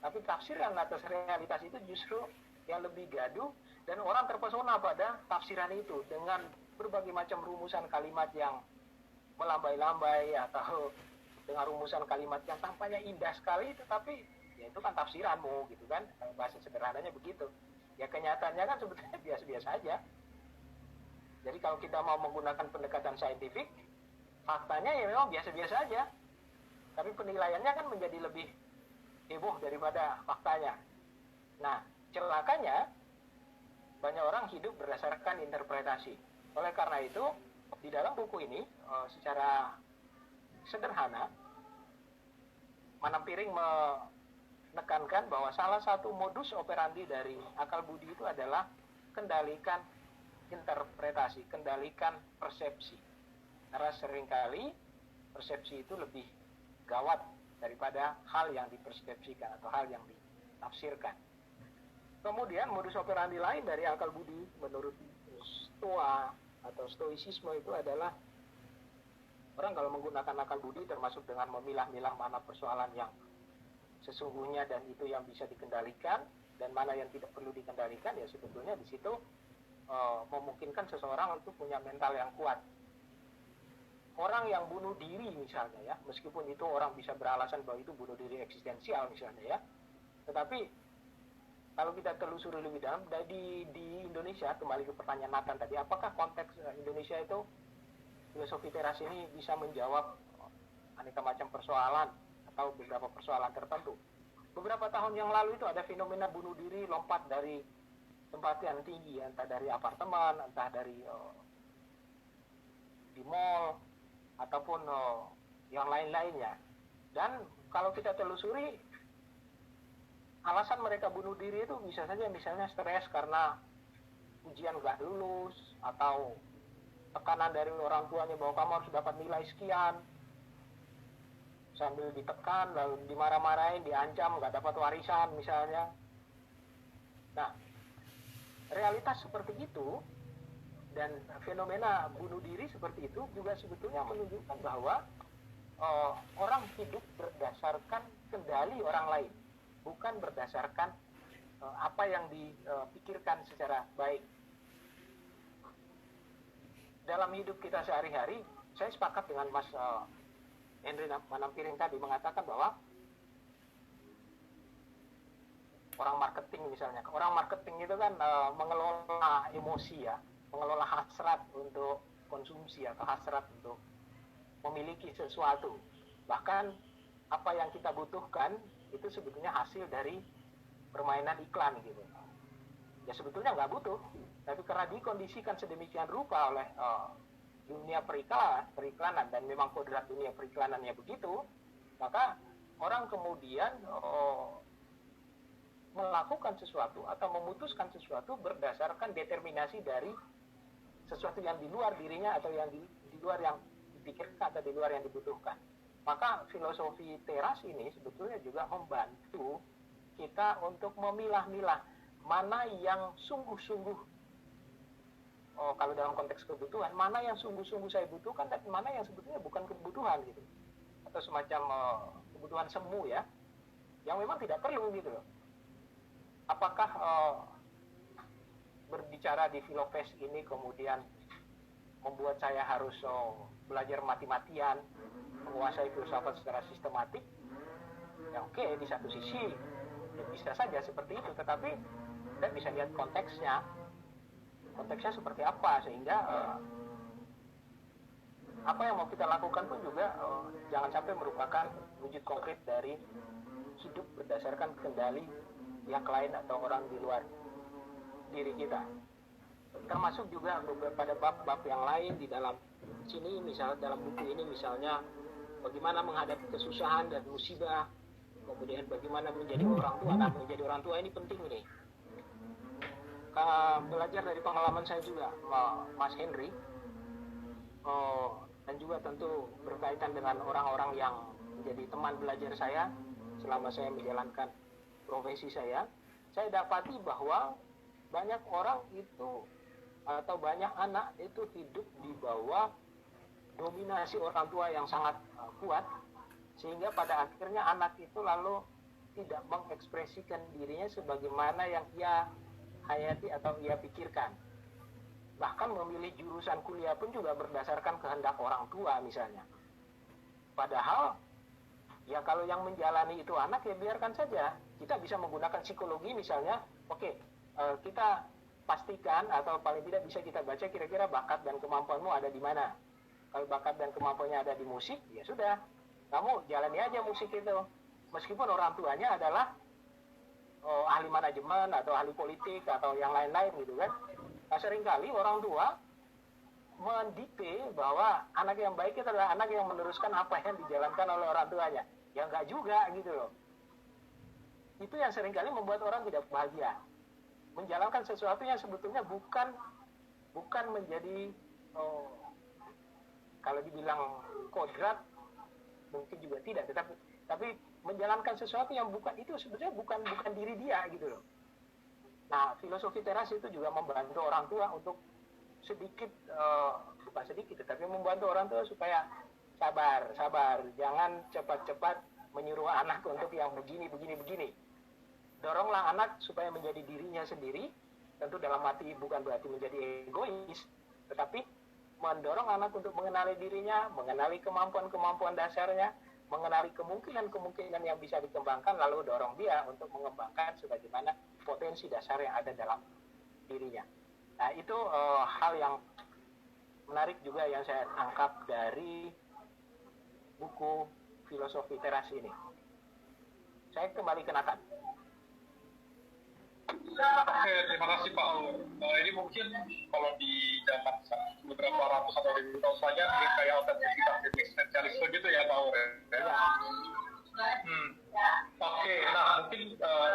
Tapi tafsiran atas realitas itu justru yang lebih gaduh, dan orang terpesona pada tafsiran itu dengan berbagai macam rumusan kalimat yang melambai-lambai atau dengan rumusan kalimat yang tampaknya indah sekali, tetapi ya itu kan tafsiranmu gitu kan, bahasa sederhananya begitu. Ya kenyataannya kan sebetulnya biasa-biasa aja. Jadi kalau kita mau menggunakan pendekatan saintifik, faktanya ya memang biasa-biasa aja, tapi penilaiannya kan menjadi lebih heboh daripada faktanya. Nah, celakanya banyak orang hidup berdasarkan interpretasi. Oleh karena itu, di dalam buku ini secara sederhana Manampiring menekankan bahwa salah satu modus operandi dari akal budi itu adalah kendalikan interpretasi, kendalikan persepsi. Karena seringkali persepsi itu lebih gawat daripada hal yang dipersepsikan atau hal yang ditafsirkan. Kemudian modus operandi lain dari akal budi menurut Stoa atau stoicisme itu adalah orang kalau menggunakan akal budi termasuk dengan memilah-milah mana persoalan yang sesungguhnya dan itu yang bisa dikendalikan dan mana yang tidak perlu dikendalikan, ya sebetulnya di situ memungkinkan seseorang untuk punya mental yang kuat. Orang yang bunuh diri misalnya ya, meskipun itu orang bisa beralasan bahwa itu bunuh diri eksistensial misalnya ya, tetapi kalau kita telusuri lebih dalam di Indonesia, kembali ke pertanyaan Nathan tadi, apakah konteks Indonesia itu filosofi teras ini bisa menjawab aneka macam persoalan atau beberapa persoalan tertentu? Beberapa tahun yang lalu itu ada fenomena bunuh diri lompat dari tempat yang tinggi, entah dari apartemen, entah dari di mall ataupun yang lain-lainnya. Dan kalau kita telusuri, alasan mereka bunuh diri itu bisa saja misalnya stres karena ujian nggak lulus, atau tekanan dari orang tuanya bahwa kamu harus dapat nilai sekian, sambil ditekan, lalu dimarah-marahin, diancam, nggak dapat warisan misalnya. Nah, realitas seperti itu dan fenomena bunuh diri seperti itu juga sebetulnya menunjukkan bahwa orang hidup berdasarkan kendali orang lain, bukan berdasarkan apa yang dipikirkan secara baik. Dalam hidup kita sehari-hari, saya sepakat dengan Mas Henry Manampiring tadi mengatakan bahwa orang marketing misalnya, orang marketing itu kan mengelola emosi ya, mengelola hasrat untuk konsumsi atau hasrat untuk memiliki sesuatu. Bahkan apa yang kita butuhkan itu sebetulnya hasil dari permainan iklan gitu. Ya sebetulnya nggak butuh, tapi karena dikondisikan sedemikian rupa oleh dunia periklanan dan memang kodrat dunia periklanannya begitu, maka orang kemudian melakukan sesuatu atau memutuskan sesuatu berdasarkan determinasi dari sesuatu yang di luar dirinya atau yang di luar yang dipikirkan atau di luar yang dibutuhkan. Maka filosofi teras ini sebetulnya juga membantu kita untuk memilah-milah mana yang sungguh-sungguh, kalau dalam konteks kebutuhan, mana yang sungguh-sungguh saya butuhkan dan mana yang sebetulnya bukan kebutuhan gitu, atau semacam kebutuhan semu ya, yang memang tidak perlu gitu loh. Apakah berbicara di Philofest ini kemudian membuat saya harus belajar mati-matian, menguasai filsafat secara sistematik? Ya oke, di satu sisi ya bisa saja seperti itu, tetapi kita bisa lihat konteksnya seperti apa, sehingga apa yang mau kita lakukan pun juga jangan sampai merupakan wujud konkret dari hidup berdasarkan kendali pihak lain atau orang di luar diri kita. Termasuk juga pada bab-bab yang lain di dalam sini, misalnya dalam buku ini misalnya bagaimana menghadapi kesusahan dan musibah, kemudian bagaimana menjadi orang tua. Nah, menjadi orang tua ini penting nih. Belajar dari pengalaman saya juga, Mas Henry, dan juga tentu berkaitan dengan orang-orang yang menjadi teman belajar saya selama saya menjalankan profesi saya dapati bahwa banyak orang itu atau banyak anak itu hidup di bawah dominasi orang tua yang sangat kuat, sehingga pada akhirnya anak itu lalu tidak mengekspresikan dirinya sebagaimana yang ia hayati atau ia pikirkan. Bahkan memilih jurusan kuliah pun juga berdasarkan kehendak orang tua misalnya. Padahal ya kalau yang menjalani itu anak, ya biarkan saja. Kita bisa menggunakan psikologi misalnya. Oke, kita pastikan atau paling tidak bisa kita baca kira-kira bakat dan kemampuanmu ada di mana. Kalau bakat dan kemampuannya ada di musik, ya sudah, kamu jalani aja musik itu. Meskipun orang tuanya adalah ahli manajemen atau ahli politik atau yang lain-lain gitu kan. Nah, seringkali orang tua mendikte bahwa anak yang baik itu adalah anak yang meneruskan apa yang dijalankan oleh orang tuanya. Ya enggak juga gitu loh. Itu yang seringkali membuat orang tidak bahagia. Menjalankan sesuatu yang sebetulnya bukan menjadi kalau dibilang kodrat mungkin juga tidak, tapi menjalankan sesuatu yang bukan itu sebetulnya bukan diri dia gitu loh. Nah, filosofi teras itu juga membantu orang tua untuk sedikit bukan sedikit tetapi membantu orang tua supaya sabar, jangan cepat-cepat menyuruh anak untuk yang begini. Doronglah anak supaya menjadi dirinya sendiri, tentu dalam arti bukan berarti menjadi egois, tetapi mendorong anak untuk mengenali dirinya, mengenali kemampuan-kemampuan dasarnya, mengenali kemungkinan-kemungkinan yang bisa dikembangkan, lalu dorong dia untuk mengembangkan sebagaimana potensi dasar yang ada dalam dirinya. Nah, itu hal yang menarik juga yang saya tangkap dari buku Filosofi Teras ini. Saya kembali ke Nathan. Oke, terima kasih Pak Aul. Ini mungkin kalau di zaman beberapa ratus atau ribu tahun saja ini kayak autentisitas dan eksistensialisme gitu ya Pak Aul. Oke, nah mungkin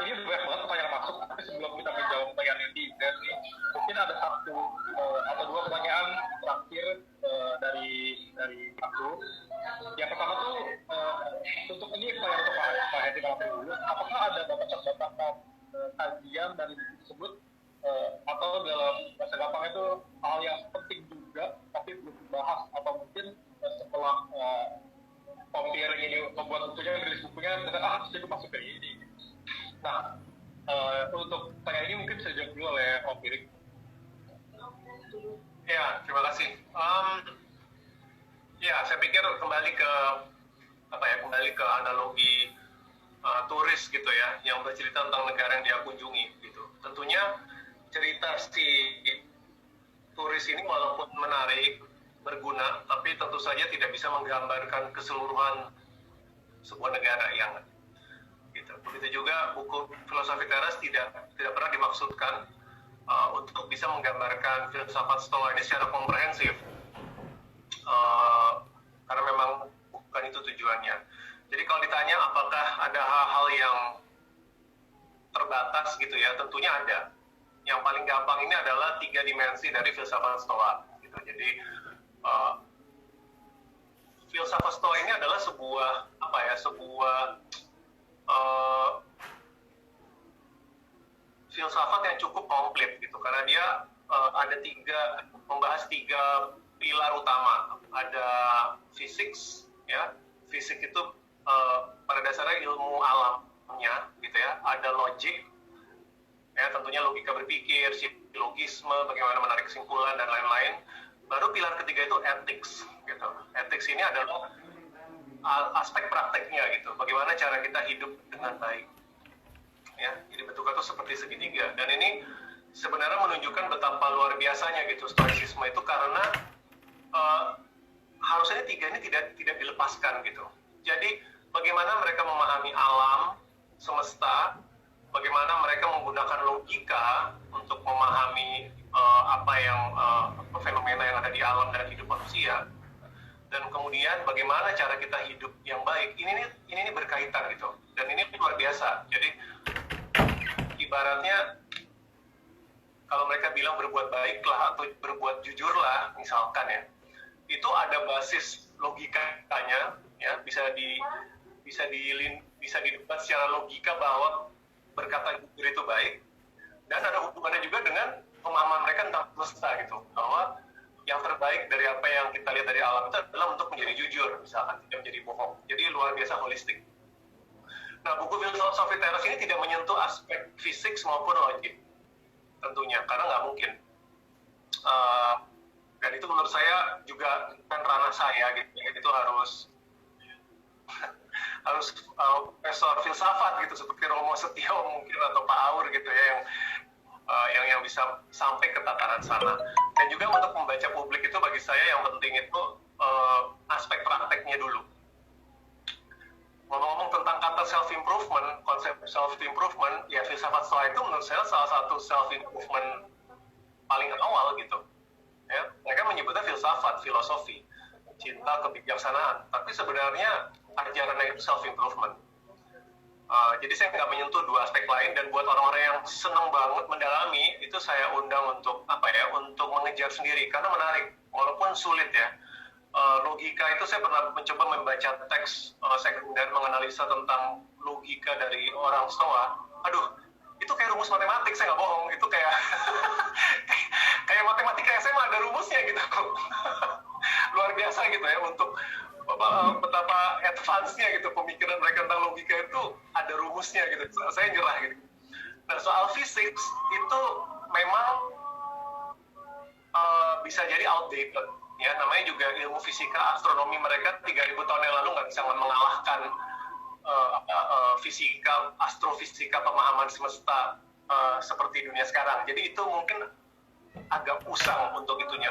ini banyak banget pertanyaan masuk, tapi sebelum kita menjawab pertanyaan ini, dan mungkin ada satu atau dua pertanyaan terakhir dari aku. Yang pertama tuh pembahasan dari buku tersebut atau dalam bahasa gampang itu hal yang penting juga tapi belum dibahas, atau mungkin setelah Om Pierre ini membuat bukunya, menulis bukunya, ternyata jadi masuk ke ini. Nah, untuk saya ini mungkin bisa dijawab dulu oleh Om Pierre. Ya, terima kasih. Ya, saya pikir kembali ke analogi turis gitu ya, yang bercerita tentang negara yang dia kunjungi gitu. Tentunya cerita si turis ini walaupun menarik, berguna, tapi tentu saja tidak bisa menggambarkan keseluruhan sebuah negara yang gitu. Begitu juga buku Filosofi Teras tidak pernah dimaksudkan untuk bisa menggambarkan filsafat Stoa ini secara komprehensif, karena memang bukan itu tujuannya. Jadi kalau ditanya apakah ada hal-hal yang terbatas gitu ya, tentunya ada. Yang paling gampang ini adalah 3 dimensi dari filsafat Stoa gitu. Jadi filsafat Stoa ini adalah sebuah filsafat yang cukup komplit gitu, karena dia membahas 3 pilar utama. Ada fisik ya, fisik itu pada dasarnya ilmu alamnya gitu ya, ada logik ya, tentunya logika berpikir, silogisme, bagaimana menarik kesimpulan dan lain-lain. Baru pilar ketiga itu ethics gitu. Ethics ini adalah aspek prakteknya gitu, bagaimana cara kita hidup dengan baik ya. Jadi bentuknya itu seperti segitiga, dan ini sebenarnya menunjukkan betapa luar biasanya gitu stoicisme itu, karena harusnya 3 ini tidak dilepaskan gitu. Jadi bagaimana mereka memahami alam semesta, bagaimana mereka menggunakan logika untuk memahami fenomena yang ada di alam dan hidup manusia, dan kemudian bagaimana cara kita hidup yang baik. Ini berkaitan gitu, dan ini luar biasa. Jadi ibaratnya kalau mereka bilang berbuat baiklah atau berbuat jujurlah misalkan ya, itu ada basis logikanya ya, bisa didebat secara logika bahwa berkata jujur itu baik, dan ada hubungannya juga dengan pemahaman mereka tentang semesta gitu, bahwa yang terbaik dari apa yang kita lihat dari alam itu adalah untuk menjadi jujur, misalkan tidak menjadi bohong. Jadi luar biasa holistik. Nah, buku Filosofi Teras ini tidak menyentuh aspek fisik maupun logik tentunya, karena nggak mungkin. Dan itu menurut saya juga kan ranah saya gitu, itu harus profesor filsafat gitu seperti Romo Setio mungkin, atau Pak Aur gitu ya, yang bisa sampai ke tataran sana. Dan juga untuk membaca publik itu bagi saya yang penting itu aspek prakteknya dulu. Ngomong-ngomong tentang kata self-improvement, konsep self-improvement, ya filsafat Stoa itu menurut saya salah satu self-improvement paling awal gitu. Ya, mereka menyebutnya filsafat, filosofi, cinta, kebijaksanaan. Tapi sebenarnya ajarannya itu self-improvement. Jadi saya nggak menyentuh 2 aspek lain, dan buat orang-orang yang senang banget mendalami, itu saya undang untuk untuk mengejar sendiri, karena menarik, walaupun sulit ya. Logika itu saya pernah mencoba membaca teks sekunder menganalisa tentang logika dari orang Stoa. Aduh, itu kayak rumus matematik, saya nggak bohong. Itu kayak kayak matematika SMA ada rumusnya gitu. Luar biasa gitu ya, untuk betapa advance-nya gitu pemikiran mereka tentang logika itu ada rumusnya gitu. Saya nyerah gitu. Nah, soal fisik itu memang bisa jadi outdated ya, namanya juga ilmu fisika, astronomi mereka 3000 tahun yang lalu nggak bisa mengalahkan fisika, astrofisika, pemahaman semesta seperti dunia sekarang. Jadi itu mungkin agak usang untuk itunya,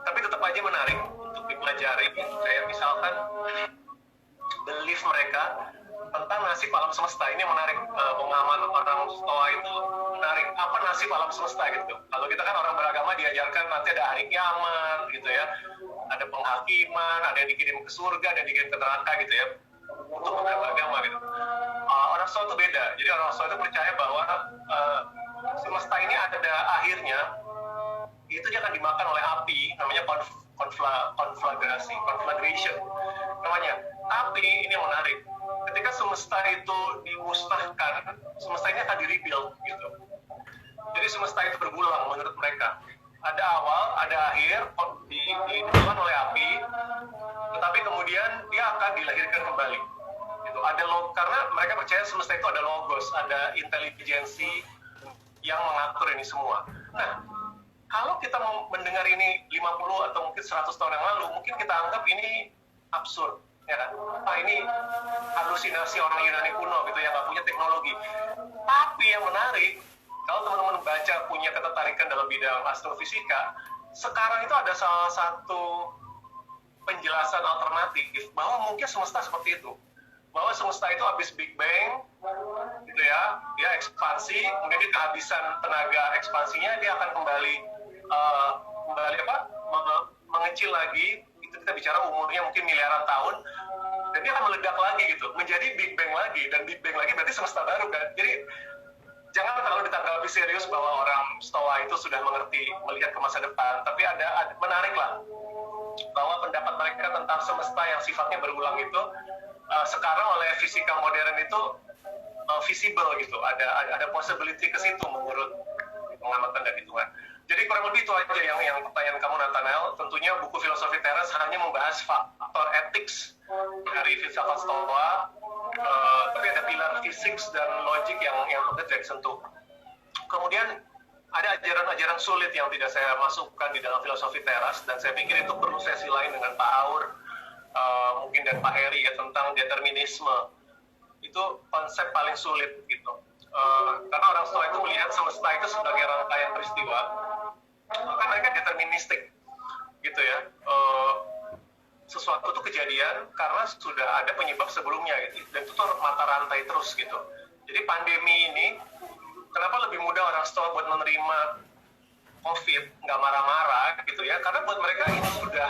tapi tetap aja menarik untuk dipelajari. Kayak misalkan belief mereka tentang nasib alam semesta, ini menarik. Pemahaman orang Stoa itu menarik. Apa nasib alam semesta gitu? Kalau kita kan orang beragama diajarkan nanti ada hari kiamat gitu ya, ada penghakiman, ada yang dikirim ke surga, ada yang dikirim ke neraka gitu ya, untuk beberapa agama gitu. Orang Stoa itu beda. Jadi orang Stoa itu percaya bahwa semesta ini ada akhirnya, itu dia akan dimakan oleh api, namanya conflagration namanya. Tapi ini yang menarik, ketika ketika semesta itu dimusnahkan, semesta ini akan di-rebuild gitu. Jadi semesta itu berulang menurut mereka. Ada awal, ada akhir, ditemukan oleh api, tetapi kemudian dia akan dilahirkan kembali. Gitu. Karena mereka percaya semesta itu ada logos, ada intelijensi yang mengatur ini semua. Nah, kalau kita mau mendengar ini 50 atau mungkin 100 tahun yang lalu, mungkin kita anggap ini absurd. Ya kan? Ini halusinasi orang Yunani kuno gitu yang nggak punya teknologi. Tapi yang menarik, kalau teman-teman baca punya ketertarikan dalam bidang astrofisika, sekarang itu ada salah satu penjelasan alternatif bahwa mungkin semesta seperti itu. Bahwa semesta itu habis Big Bang, gitu ya, dia ekspansi, kemudian dia kehabisan tenaga ekspansinya, dia akan kembali mengecil lagi. Itu kita bicara umurnya mungkin miliaran tahun, dan dia akan meledak lagi gitu, menjadi Big Bang lagi, dan Big Bang lagi berarti semesta baru kan. Jadi jangan terlalu ditanggapi serius bahwa orang Stoa itu sudah mengerti melihat ke masa depan, tapi ada menarik lah bahwa pendapat mereka tentang semesta yang sifatnya berulang itu sekarang oleh fisika modern itu visible gitu, ada possibility ke situ menurut pengamatan dan hitungan. Jadi kurang lebih itu aja yang pertanyaan kamu, Nathanael. Tentunya buku Filosofi Teras hanya membahas faktor ethics dari filsafat Stoa, tapi ada pilar fisik dan logik yang tidak disentuh. Kemudian ada ajaran-ajaran sulit yang tidak saya masukkan di dalam Filosofi Teras, dan saya pikir itu perlu sesi lain dengan Pak Aur, mungkin dan Pak Heri ya, tentang determinisme. Itu konsep paling sulit gitu. Karena orang Stoa itu melihat semesta itu sebagai rangkaian peristiwa, maka mereka deterministik gitu ya. Sesuatu itu kejadian karena sudah ada penyebab sebelumnya gitu, dan itu tuh mata rantai terus gitu. Jadi pandemi ini kenapa lebih mudah orang Stoa buat menerima COVID, nggak marah-marah gitu ya, karena buat mereka ini sudah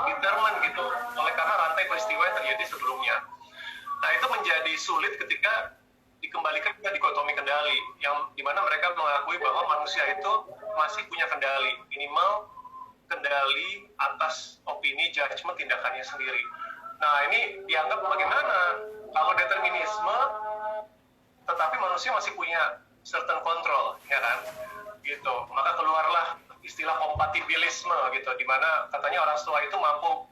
determined gitu, oleh karena rantai peristiwa yang terjadi sebelumnya. Nah, itu menjadi sulit ketika dikembalikan ke dikotomi kendali, yang dimana mereka mengakui bahwa manusia itu masih punya kendali, minimal kendali atas opini, judgment, tindakannya sendiri. Nah, ini dianggap bagaimana kalau determinisme, tetapi manusia masih punya certain control, ya kan? Gitu. Maka keluarlah istilah kompatibilisme gitu, di mana katanya orang Stoa itu mampu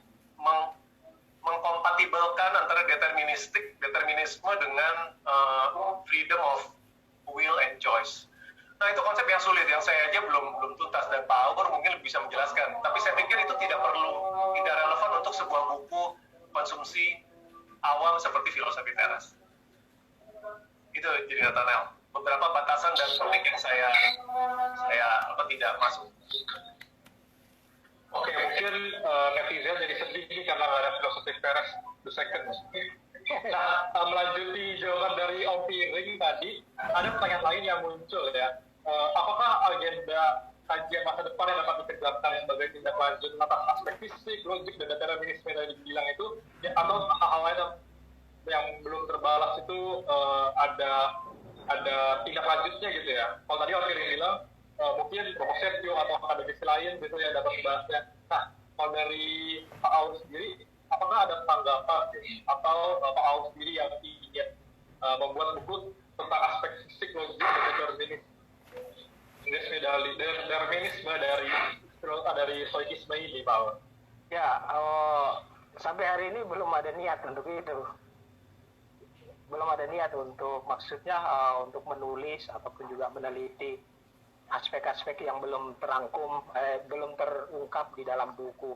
mengkompatibelkan antara determinisme dengan freedom of will and choice. Nah, itu konsep yang sulit, yang saya aja belum tuntas, dan Pak Aur mungkin bisa menjelaskan. Tapi saya pikir itu tidak relevan untuk sebuah buku konsumsi awam seperti Filosofi Teras. Itu jadi Nathanael. Beberapa batasan dan topik yang saya tidak masuk. Oke, mungkin netizen jadi sedih nih karena nggak ada Filosofi Teras the second. Nah, melanjuti jawaban dari Om Piring tadi, ada pertanyaan lain yang muncul ya. Apakah agenda kajian masa depan yang dapat ditegakkan sebagai tindak lanjut atas aspek fisik, logik, dan determinisme yang dibilang itu, ya, atau hal-hal lain yang belum terbalas itu ada tindak lanjutnya gitu ya. Kalau tadi Om Piring bilang mungkin propositio atau akademisi lain gitu ya dapat membahasnya. Nah, kalau dari Pak Aul sendiri, apakah ada tanggapan atau Pak Aul sendiri yang ingin membuat buku tentang aspek fisik, logik, dan determinisme dari stoikisme ini, Pak Aul? Ya, sampai hari ini belum ada niat untuk itu. Belum ada niat untuk maksudnya untuk menulis ataupun juga meneliti aspek-aspek yang belum belum terungkap di dalam buku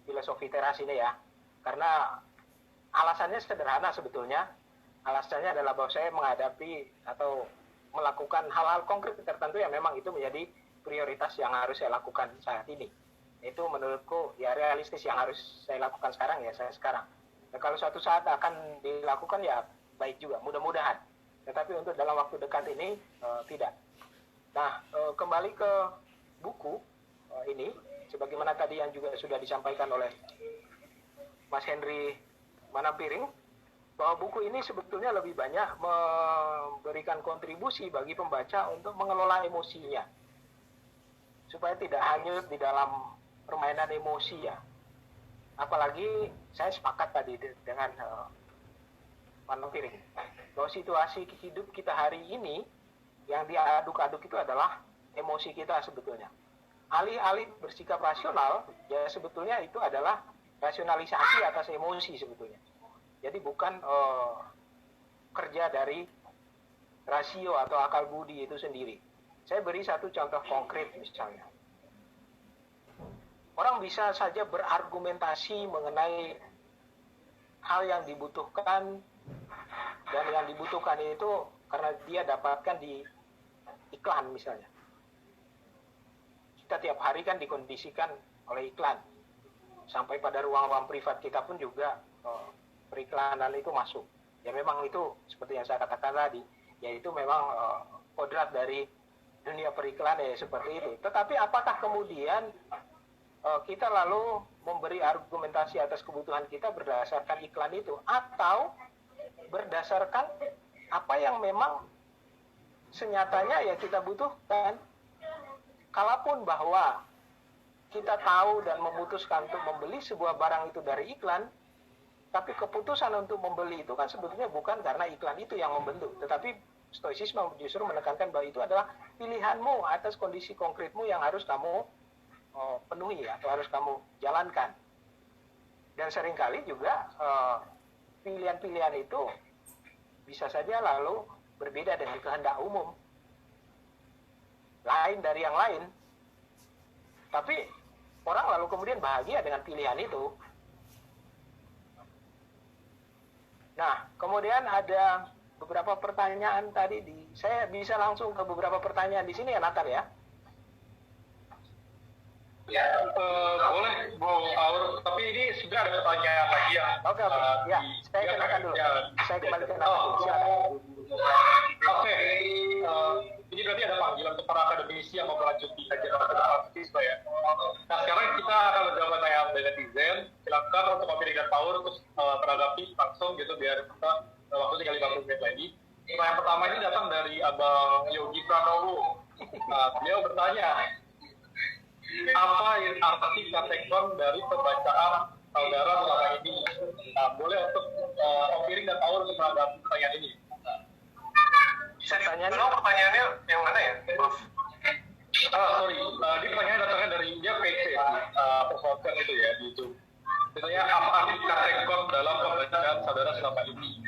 Filosofi Teras ini ya. Karena alasannya sederhana sebetulnya. Alasannya adalah bahwa saya menghadapi atau melakukan hal-hal konkret tertentu yang memang itu menjadi prioritas yang harus saya lakukan saat ini. Itu menurutku ya realistis yang harus saya lakukan sekarang ya saya sekarang. Nah, kalau suatu saat akan dilakukan ya baik juga, mudah-mudahan. Tetapi untuk dalam waktu dekat ini tidak. Nah, kembali ke buku ini, sebagaimana tadi yang juga sudah disampaikan oleh Mas Henry Manampiring, bahwa buku ini sebetulnya lebih banyak memberikan kontribusi bagi pembaca untuk mengelola emosinya, supaya tidak hanyut di dalam permainan emosi ya. Apalagi saya sepakat tadi dengan Piring, bahwa situasi hidup kita hari ini yang diaduk-aduk itu adalah emosi kita sebetulnya. Alih-alih bersikap rasional, ya sebetulnya itu adalah rasionalisasi atas emosi sebetulnya. Jadi bukan kerja dari rasio atau akal budi itu sendiri. Saya beri satu contoh konkret misalnya. Orang bisa saja berargumentasi mengenai hal yang dibutuhkan, dan yang dibutuhkan itu karena dia dapatkan di iklan misalnya. Kita tiap hari kan dikondisikan oleh iklan. Sampai pada ruang-ruang privat kita pun juga periklanan itu masuk. Ya memang itu seperti yang saya katakan tadi, yaitu memang kodrat dari dunia periklanan ya seperti itu. Tetapi apakah kemudian kita lalu memberi argumentasi atas kebutuhan kita berdasarkan iklan itu, atau berdasarkan apa yang memang senyatanya ya kita butuhkan? Kalaupun bahwa kita tahu dan memutuskan untuk membeli sebuah barang itu dari iklan, tapi keputusan untuk membeli itu kan sebetulnya bukan karena iklan itu yang membentuk, tetapi stoicisme justru menekankan bahwa itu adalah pilihanmu atas kondisi konkretmu yang harus kamu penuhi atau harus kamu jalankan. Dan seringkali juga pilihan-pilihan itu bisa saja lalu berbeda dengan kehendak umum, lain dari yang lain, tapi orang lalu kemudian bahagia dengan pilihan itu. Nah, kemudian ada beberapa pertanyaan tadi saya bisa langsung ke beberapa pertanyaan di sini ya, Nathan ya. Ya, boleh Bu Aur, tapi ini sudah ada pertanyaan lagi ya. Oke. Ya, saya kenakan dulu. Saya kembali ke Nathan dulu. Silakan. Oke, ini berarti ada panggilan untuk para akademisi yang mau melanjuti kajian mahasiswa ya. Nah, sekarang kita akan menjawab pertanyaan dari netizen. Silakan untuk Piring dan Paur terus menanggapi langsung gitu biar kita waktu tinggal 50 menit lagi. Pertanyaan pertama ini datang dari Abang Yogi Pranowo. Beliau bertanya, apa arti katekon dari pembacaan saudara selama ini? Boleh untuk Piring dan Paur untuk menanggapi pertanyaan ini. Bisa diulang pertanyaannya yang mana ya, Prof? Sorry, ini pertanyaan datangnya dari dia PC, persoalan itu ya di YouTube. Misalnya apa arti katekon dalam pembacaan saudara selama ini?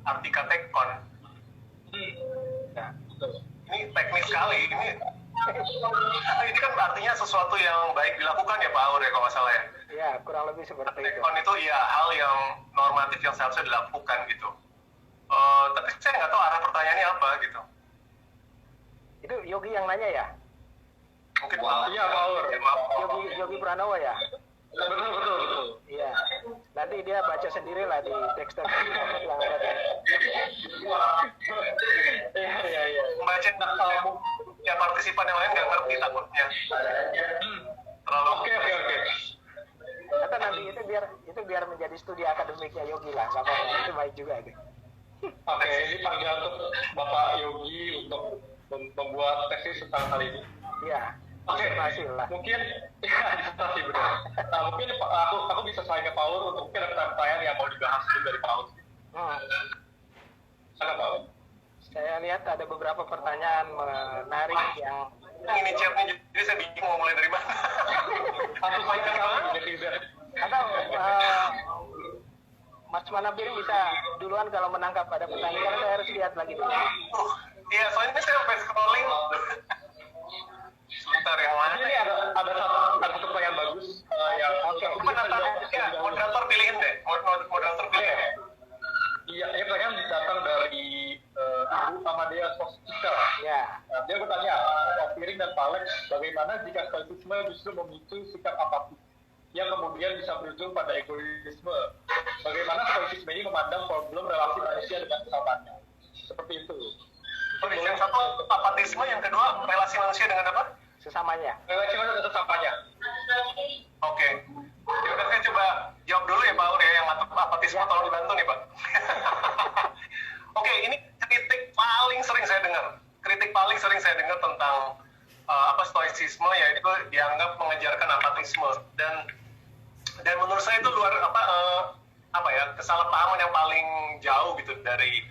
Arti katekon? Ya, betul. Ini teknis sekali. Ini kan artinya sesuatu yang baik dilakukan ya Pak Aur ya kalau nggak salah ya? Ya, kurang lebih seperti itu. Katekon itu ya hal yang normatif yang seharusnya dilakukan gitu. Tapi saya nggak tahu arah pertanyaannya apa gitu. Itu Yogi yang nanya ya? Mungkin Iya Pak Aur. Ya, maaf. Yogi Pranowo ya? Betul. Iya. Nanti dia baca sendiri lah di teks-teks yang ada. Iya. Membaca ya partisipan yang lain nggak ngerti takutnya. Terlalu. Oke. Atau nanti itu biar menjadi studi akademiknya Yogi lah, nggak apa-apa, itu baik juga itu. Oke, ini panggilan untuk Bapak Yogi untuk membuat tesis tentang hal ini. Iya. Oke, Hasil lah. mungkin ya disertasi benar. Mungkin aku bisa saling ke Paul untuk mungkin ada pertanyaan yang mau dibahas dulu dari Paul. Silakan Paul. Saya lihat ada beberapa pertanyaan menarik yang Ini chatnya jadi saya bingung mau mulai dari mana. Satu saja kalau netizen. atau Mas Manapir bisa duluan kalau menangkap ada pertanyaan, karena saya harus lihat lagi dulu. Iya, soalnya saya sampai scrolling. Sebentar yang mana? Ini ada satu pertanyaan bagus yang Moderator pilihin deh. Moderator pilihin. Iya, ini pertanyaan datang dari Ibu Amadea Sostika. Ya. Dia bertanya, Piring dan Pak Alex, bagaimana jika stoicisme justru memicu sikap apatis yang kemudian bisa berujung pada egoisme? Bagaimana stoicisme ini memandang problem relasi manusia dengan sesamanya? Seperti itu. Yang satu apatisme, yang kedua relasi manusia dengan apa? Sesamanya. Relasi manusia dengan sesamanya. Oke. Ya udah saya coba jawab dulu ya Pak Ur ya, yang apatisme tolong dibantu nih Pak. Oke, ini kritik paling sering saya dengar tentang stoicisme, yaitu dianggap mengejarkan apatisme, dan menurut saya itu apa ya, kesalahpahaman yang paling jauh gitu dari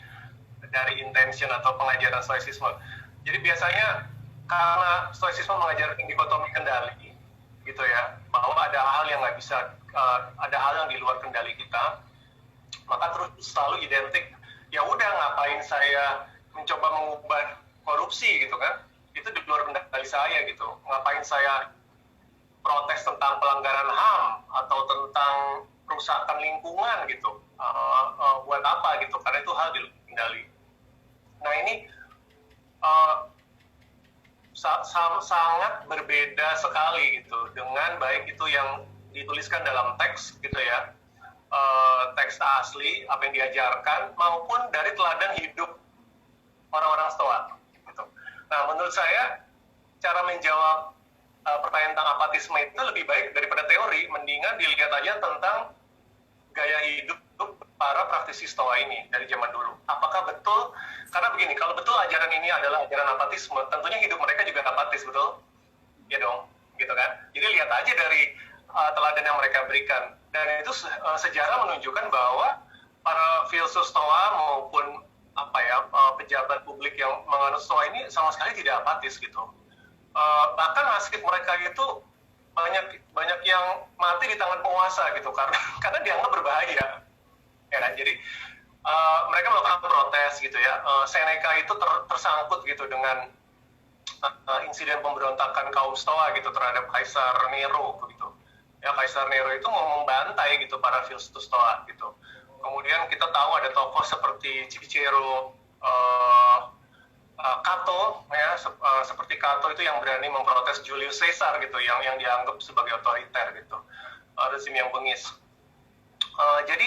intention atau pengajaran stoicisme. Jadi biasanya karena stoicisme mengajarkan dikotomi kendali gitu ya, bahwa ada hal yang nggak bisa, ada hal yang di luar kendali kita, maka terus selalu identik, ya udah ngapain saya mencoba mengubah korupsi gitu kan, itu di luar kendali saya gitu, ngapain saya protes tentang pelanggaran HAM atau tentang kerusakan lingkungan gitu, buat apa gitu, karena itu hal di luar kendali. Nah ini sangat berbeda sekali gitu dengan baik itu yang dituliskan dalam teks gitu ya, teks asli apa yang diajarkan maupun dari teladan hidup orang-orang Stoa gitu. Nah menurut saya cara menjawab pertanyaan tentang apatisme itu lebih baik daripada teori, mendingan dilihat aja tentang gaya hidup para praktisi Stoa ini dari zaman dulu. Apakah betul? Karena begini, kalau betul ajaran ini adalah ajaran apatisme, tentunya hidup mereka juga apatis, betul? Ya dong, gitu kan? Jadi lihat aja dari teladan yang mereka berikan. Dan itu sejarah menunjukkan bahwa para filsuf Stoa maupun pejabat publik yang menganut Stoa ini sama sekali tidak apatis gitu. Bahkan nasib mereka itu banyak yang mati di tangan penguasa gitu karena dianggap berbahaya. Ya kan? Jadi mereka melakukan protes gitu ya. Seneca itu tersangkut gitu dengan insiden pemberontakan kaum Stoa gitu terhadap Kaisar Nero gitu. Ya, Kaisar Nero itu mau membantai gitu para filsuf Stoa gitu. Kemudian kita tahu ada tokoh seperti Cicero, Cato ya, seperti Cato itu yang berani memprotes Julius Caesar gitu, yang dianggap sebagai otoriter gitu, rezim yang bengis. Jadi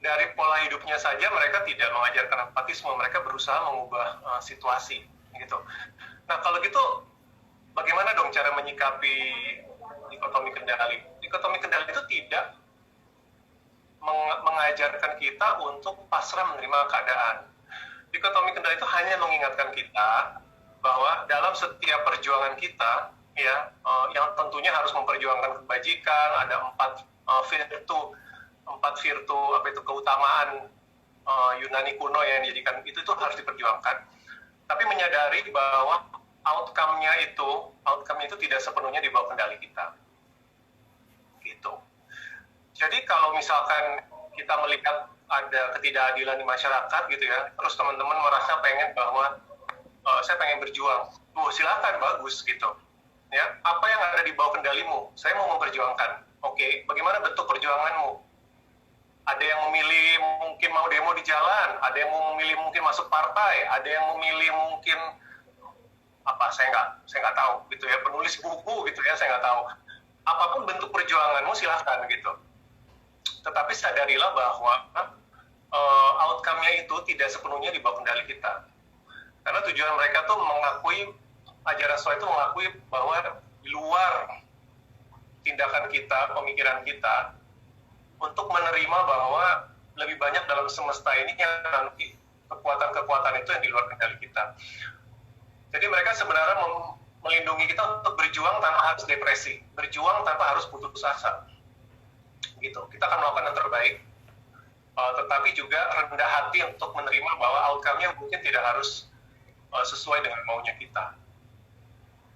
dari pola hidupnya saja mereka tidak mengajarkan apatisme, mereka berusaha mengubah situasi gitu. Nah kalau gitu bagaimana dong cara menyikapi dikotomi kendali? Dikotomi kendali itu tidak mengajarkan kita untuk pasrah menerima keadaan. Dikotomi kendali itu hanya mengingatkan kita bahwa dalam setiap perjuangan kita ya, yang tentunya harus memperjuangkan kebajikan, ada empat virtu apa itu keutamaan Yunani kuno yang dijadikan itu harus diperjuangkan, tapi menyadari bahwa outcome-nya itu tidak sepenuhnya di bawah kendali kita gitu. Jadi kalau misalkan kita melihat ada ketidakadilan di masyarakat gitu ya, terus teman-teman merasa pengen bahwa saya pengen berjuang, silakan, bagus gitu ya, apa yang ada di bawah kendalimu saya mau memperjuangkan. Oke, bagaimana bentuk perjuanganmu? Ada yang memilih mungkin mau demo di jalan, ada yang mau memilih mungkin masuk partai, ada yang memilih mungkin saya nggak tahu gitu ya, penulis buku gitu ya, saya nggak tahu. Apapun bentuk perjuanganmu silahkan gitu. Tetapi sadarilah bahwa outcome-nya itu tidak sepenuhnya di bawah kendali kita. Karena tujuan mereka tuh mengakui, ajaran Stoa itu mengakui bahwa di luar tindakan kita, pemikiran kita, untuk menerima bahwa lebih banyak dalam semesta ini yang nanti kekuatan-kekuatan itu yang di luar kendali kita. Jadi mereka sebenarnya melindungi kita untuk berjuang tanpa harus depresi, berjuang tanpa harus putus asa. Gitu. Kita akan melakukan yang terbaik, tetapi juga rendah hati untuk menerima bahwa outcome-nya mungkin tidak harus sesuai dengan maunya kita.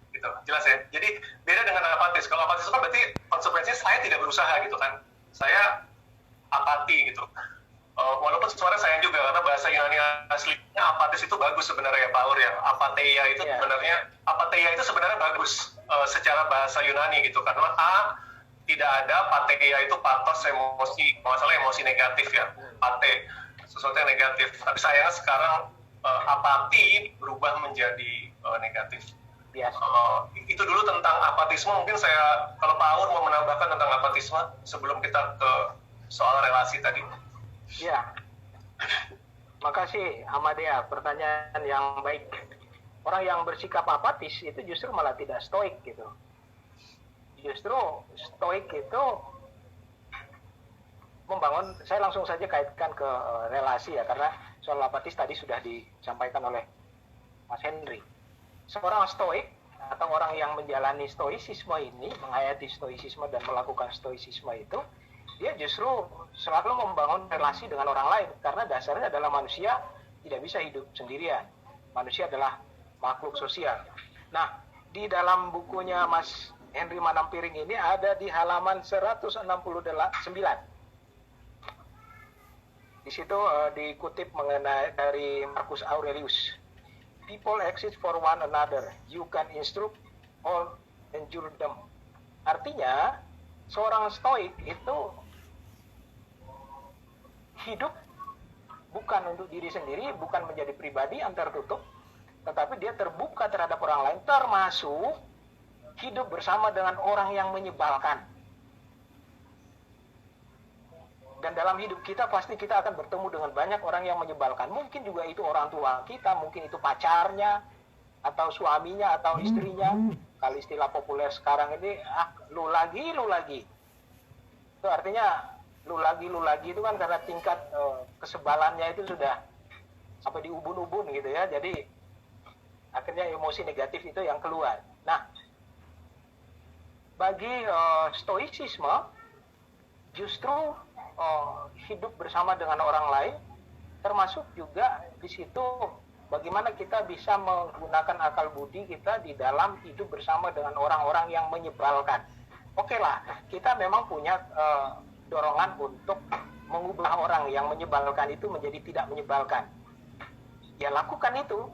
Gitu. Jelas ya? Jadi beda dengan apatis. Kalau apatis itu kan berarti konsekuensinya saya tidak berusaha gitu kan. Saya apati gitu. Walaupun sebenarnya sayang juga karena bahasa Yunani aslinya apatis itu bagus sebenarnya ya Pak Ur ya. Apatheia itu sebenarnya bagus secara bahasa Yunani gitu, karena tidak ada patheia itu patos, emosi, masalah emosi negatif ya, pate, sesuatu yang negatif. Tapi sayangnya sekarang apati berubah menjadi negatif. Yes. Itu dulu tentang apatisme. Mungkin kalau Pak Aur mau menambahkan tentang apatisme sebelum kita ke soal relasi tadi. Ya, makasih Amadea, pertanyaan yang baik. Orang yang bersikap apatis itu justru malah tidak stoik gitu. Justru stoik itu membangun, saya langsung saja kaitkan ke relasi ya, karena soal apatis tadi sudah disampaikan oleh Mas Henry. Seorang stoik atau orang yang menjalani stoicisme ini, menghayati stoicisme dan melakukan stoicisme itu dia justru selalu membangun relasi dengan orang lain, karena dasarnya adalah manusia tidak bisa hidup sendirian. Manusia adalah makhluk sosial. Nah, di dalam bukunya Mas Henry Manampiring ini ada di halaman 169. Di situ dikutip mengenai dari Marcus Aurelius. People exist for one another. You can instruct or endure them. Artinya, seorang stoik itu hidup bukan untuk diri sendiri, bukan menjadi pribadi yang tertutup, tetapi dia terbuka terhadap orang lain, termasuk hidup bersama dengan orang yang menyebalkan. Dan dalam hidup kita pasti kita akan bertemu dengan banyak orang yang menyebalkan. Mungkin juga itu orang tua kita, mungkin itu pacarnya, atau suaminya, atau istrinya. Kalau istilah populer sekarang ini, lu lagi. Itu artinya, lu lagi itu kan karena tingkat kesebalannya itu sudah sampai di ubun-ubun gitu ya. Jadi, akhirnya emosi negatif itu yang keluar. Nah, bagi stoicisme, justru hidup bersama dengan orang lain, termasuk juga di situ bagaimana kita bisa menggunakan akal budi kita di dalam hidup bersama dengan orang-orang yang menyebalkan. Oke lah, kita memang punya dorongan untuk mengubah orang yang menyebalkan itu menjadi tidak menyebalkan. Ya lakukan itu.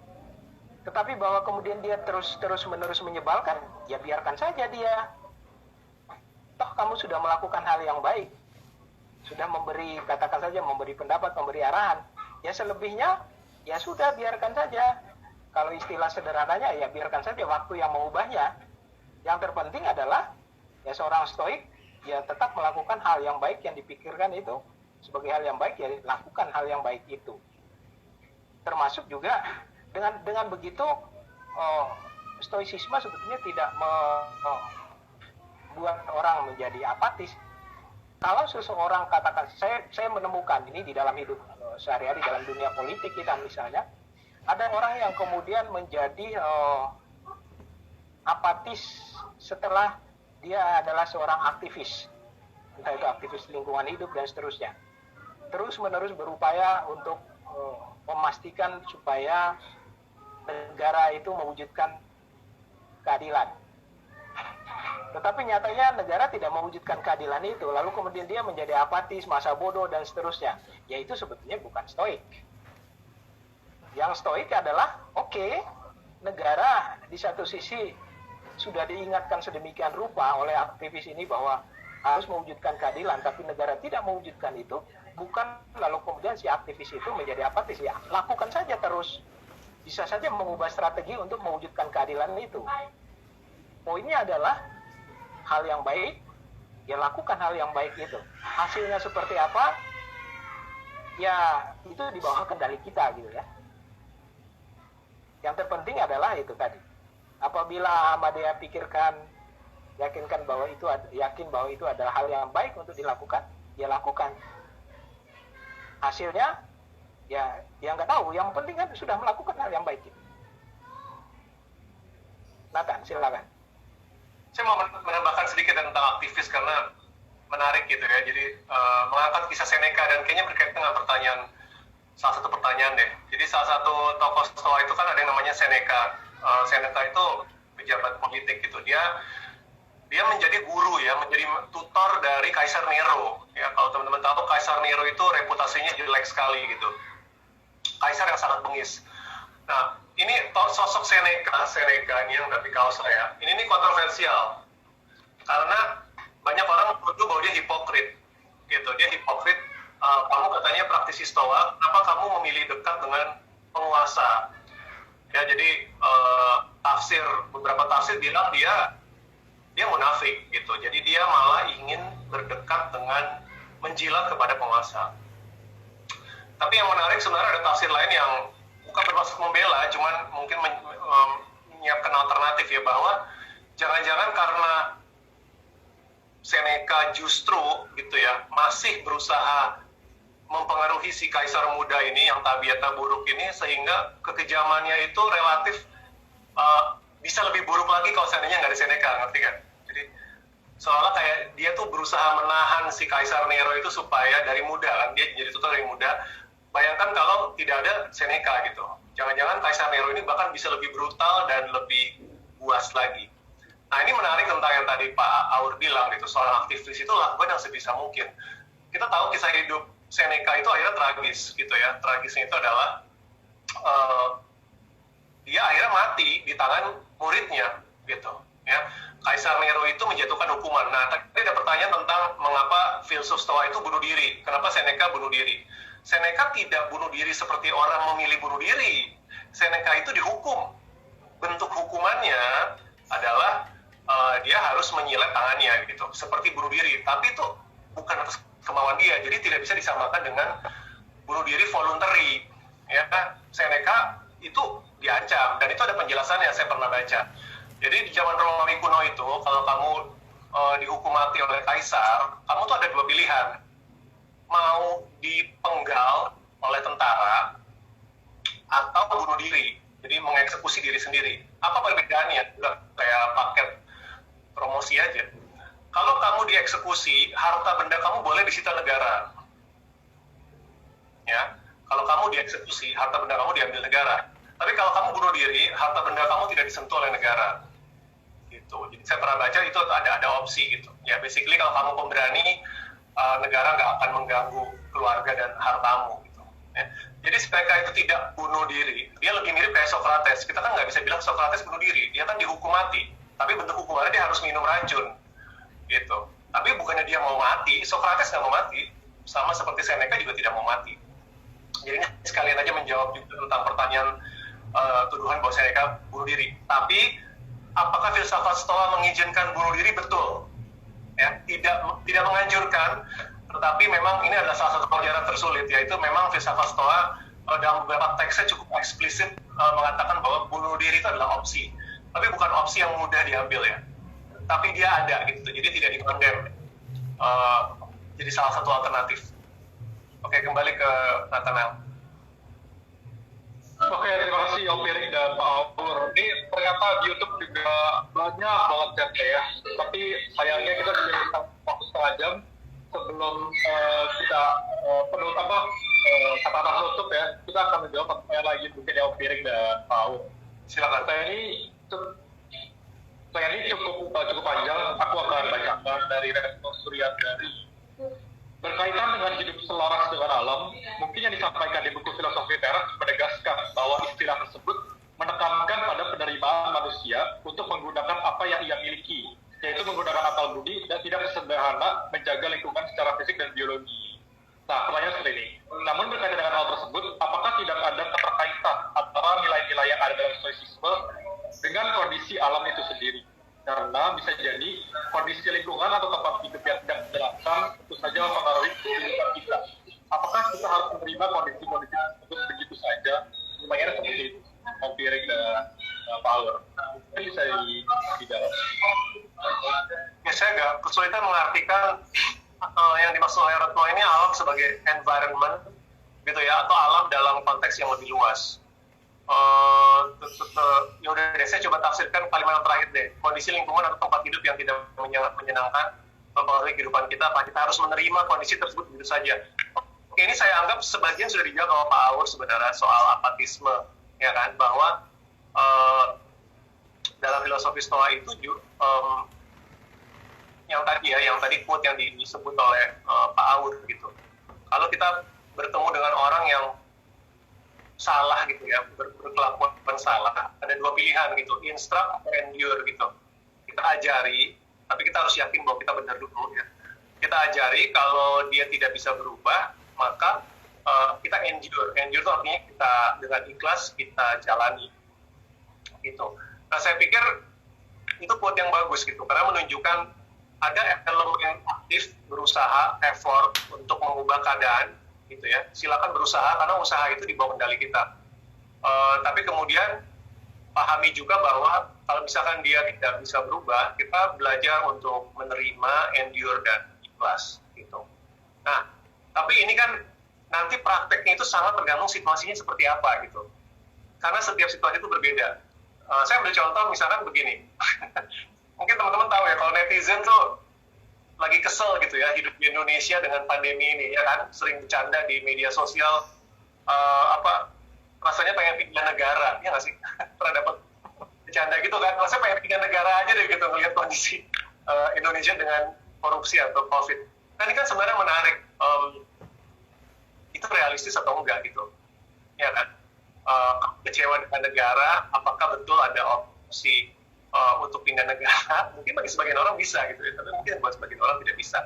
Tetapi bahwa kemudian dia terus-menerus menyebalkan, ya biarkan saja dia. Toh kamu sudah melakukan hal yang baik. Sudah memberi, katakan saja, memberi pendapat, memberi arahan. Ya selebihnya, ya sudah, biarkan saja. Kalau istilah sederhananya, ya biarkan saja waktu yang mengubahnya. Yang terpenting adalah, ya seorang stoik, ya tetap melakukan hal yang baik yang dipikirkan itu. Sebagai hal yang baik, ya lakukan hal yang baik itu. Termasuk juga, dengan begitu, stoicisme sebetulnya tidak membuat orang menjadi apatis. Kalau seseorang katakan, saya menemukan ini di dalam hidup sehari-hari, dalam dunia politik kita misalnya, ada orang yang kemudian menjadi apatis setelah dia adalah seorang aktivis, entah itu aktivis lingkungan hidup dan seterusnya. Terus-menerus berupaya untuk memastikan supaya negara itu mewujudkan keadilan. Tetapi nyatanya negara tidak mewujudkan keadilan itu, lalu kemudian dia menjadi apatis, masa bodoh, dan seterusnya. Ya itu sebetulnya bukan stoik. Yang stoik adalah, oke, negara di satu sisi sudah diingatkan sedemikian rupa oleh aktivis ini bahwa harus mewujudkan keadilan, tapi negara tidak mewujudkan itu, bukan lalu kemudian si aktivis itu menjadi apatis. Ya lakukan saja terus. Bisa saja mengubah strategi untuk mewujudkan keadilan itu. Poinnya adalah, hal yang baik, ya lakukan hal yang baik itu. Hasilnya seperti apa, ya itu di bawah kendali kita gitu ya. Yang terpenting adalah itu tadi. Apabila Ahmadiyya yakin bahwa itu adalah hal yang baik untuk dilakukan, ya lakukan. Hasilnya, ya nggak tahu. Yang penting kan sudah melakukan hal yang baik. Gitu. Nathan, silakan. Saya mau menambahkan sedikit tentang aktivis karena menarik gitu ya. Jadi mengangkat kisah Seneca dan kayaknya berkaitan dengan salah satu pertanyaan deh. Jadi salah satu tokoh Stoa itu kan ada yang namanya Seneca. Seneca itu pejabat politik gitu. Dia menjadi guru ya, menjadi tutor dari Kaisar Nero. Ya kalau teman-teman tahu Kaisar Nero itu reputasinya jelek sekali gitu. Kaisar yang sangat bengis. Nah, ini sosok Seneca ini yang dari kaos saya, ini kontroversial karena banyak orang menuduh bahwa dia hipokrit gitu. Dia hipokrit, kamu katanya praktisi Stoa, kenapa kamu memilih dekat dengan penguasa ya? Jadi beberapa tafsir bilang dia munafik gitu, jadi dia malah ingin berdekat dengan menjilat kepada penguasa. Tapi yang menarik sebenarnya ada tafsir lain yang bukan bermaksud membela, cuman mungkin menyiapkan alternatif ya, bahwa jangan-jangan karena Seneca justru gitu ya masih berusaha mempengaruhi si kaisar muda ini yang tabiatnya buruk ini, sehingga kekejamannya itu relatif bisa lebih buruk lagi kalau seandainya nggak ada Seneca, ngerti kan? Jadi seolah kayak dia tuh itu berusaha menahan si Kaisar Nero itu supaya dari muda kan, dia jadi tutor dari muda. Bayangkan kalau tidak ada Seneca gitu. Jangan-jangan Kaisar Nero ini bahkan bisa lebih brutal dan lebih buas lagi. Nah ini menarik tentang yang tadi Pak Aur bilang gitu, seorang aktivis itu lakukan yang sebisa mungkin. Kita tahu kisah hidup Seneca itu akhirnya tragis gitu ya. Tragisnya itu adalah dia akhirnya mati di tangan muridnya gitu ya. Kaisar Nero itu menjatuhkan hukuman. Nah tadi ada pertanyaan tentang mengapa filsuf Stoa itu bunuh diri, kenapa Seneca bunuh diri. Seneca tidak bunuh diri seperti orang memilih bunuh diri. Seneca itu dihukum. Bentuk hukumannya adalah dia harus menyilet tangannya gitu, seperti bunuh diri. Tapi itu bukan atas kemauan dia, jadi tidak bisa disamakan dengan bunuh diri voluntary. Ya, Seneca itu diancam, dan itu ada penjelasannya, saya pernah baca. Jadi di zaman Romawi kuno itu, kalau kamu dihukum mati oleh kaisar, kamu tuh ada dua pilihan. Mau dipenggal oleh tentara, atau bunuh diri, jadi mengeksekusi diri sendiri. Apa perbedaannya? Udah kayak paket promosi aja. Kalau kamu dieksekusi, harta benda kamu boleh disita negara. Ya, kalau kamu dieksekusi, harta benda kamu diambil negara. Tapi kalau kamu bunuh diri, harta benda kamu tidak disentuh oleh negara. Gitu. Jadi saya pernah baca itu ada opsi gitu. Ya, basically kalau kamu pemberani, negara nggak akan mengganggu keluarga dan hartamu. Gitu. Ya. Jadi Seneca itu tidak bunuh diri. Dia lebih mirip kayak Socrates. Kita kan nggak bisa bilang Socrates bunuh diri. Dia kan dihukum mati. Tapi bentuk hukumannya dia harus minum racun. Gitu. Tapi bukannya dia mau mati, Socrates nggak mau mati. Sama seperti Seneca juga tidak mau mati. Jadi ini sekalian aja menjawab juga tentang pertanyaan tuduhan bahwa Seneca bunuh diri. Tapi apakah filsafat Stoa mengizinkan bunuh diri? Betul. Ya, tidak menganjurkan. Tetapi memang ini adalah salah satu pelajaran tersulit, yaitu memang filsafat Stoa dalam beberapa teksnya cukup eksplisit mengatakan bahwa bunuh diri itu adalah opsi. Tapi bukan opsi yang mudah diambil ya. Tapi dia ada gitu, jadi tidak dikondem. Jadi salah satu alternatif. Oke, kembali ke Nathanael. Oke, terima kasih Om Pirik dan Pak Aur. Ini ternyata di YouTube juga banyak banget chatnya ya. Tapi sayangnya kita sudah waktu setengah jam sebelum kita penutup kata-kata penutup ya. Kita akan menjawab pertanyaan lagi mungkin ya Om Pirik dan Pak Aur. Silakan. Saya ini cukup panjang. Aku akan bacakan dari respons Surya dari berkaitan dengan hidup selaras dengan alam. Mungkin yang disampaikan di buku Filosofi Teras menegaskan bahwa istilah tersebut menekankan pada penerimaan manusia untuk menggunakan apa yang ia miliki, yaitu menggunakan akal budi dan tidak sederhana menjaga lingkungan secara fisik dan biologi. Nah, pertanyaan seperti ini. Namun berkaitan dengan hal tersebut, apakah tidak ada keterkaitan antara nilai-nilai yang ada dalam stoicisme dengan kondisi alam itu sendiri? Karena bisa jadi kondisi lingkungan atau tempat hidup yang tidak menjelaskan tentu saja mempengaruhi kehidupan kita. Apakah kita harus menerima kondisi-kondisi tersebut begitu saja? Lumayan seperti itu. Om Pirik dan Power. Mungkin bisa dijawab. Ya, saya agak kesulitan mengartikan yang dimaksud oleh Retno ini alam sebagai environment gitu ya, atau alam dalam konteks yang lebih luas. Ya udah deh, saya coba tafsirkan kalimat yang terakhir deh. Kondisi lingkungan atau tempat hidup yang tidak menyenangkan mempengaruhi kehidupan kita, apa kita harus menerima kondisi tersebut begitu saja? Oke, ini saya anggap sebagian sudah dijawab sama Pak Aur sebenarnya soal apatisme, ya kan, bahwa dalam filosofi Stoa itu yang tadi quote yang disebut oleh Pak Aur gitu. Kalau kita bertemu dengan orang yang salah gitu ya, berkelakuan salah, ada dua pilihan gitu, instruct atau endure gitu. Kita ajari, tapi kita harus yakin bahwa kita benar dulu ya. Kita ajari, kalau dia tidak bisa berubah, maka kita endure. Endure itu artinya kita dengan ikhlas kita jalani gitu. Nah, saya pikir itu quote yang bagus gitu, karena menunjukkan ada elemen aktif, berusaha, effort untuk mengubah keadaan gitu ya. Silakan berusaha, karena usaha itu di bawah kendali kita. Tapi kemudian pahami juga bahwa kalau misalkan dia tidak bisa berubah, kita belajar untuk menerima, endure, dan ikhlas gitu. Nah, tapi ini kan nanti prakteknya itu sangat tergantung situasinya seperti apa gitu. Karena setiap situasi itu berbeda. Saya ambil contoh misalkan begini. Mungkin teman-teman tahu ya, kalau netizen tuh lagi kesel gitu ya hidup di Indonesia dengan pandemi ini ya kan, sering bercanda di media sosial, rasanya pengen pindah negara, ya nggak sih? Pernah dapat bercanda gitu kan, rasanya pengen pindah negara aja deh gitu ngelihat kondisi Indonesia dengan korupsi atau COVID. Nah ini kan sebenarnya menarik, itu realistis atau enggak gitu, ya kan? Kecewa dengan negara, apakah betul ada opsi untuk pindah negara? Mungkin bagi sebagian orang bisa gitu ya, tapi mungkin buat sebagian orang tidak bisa.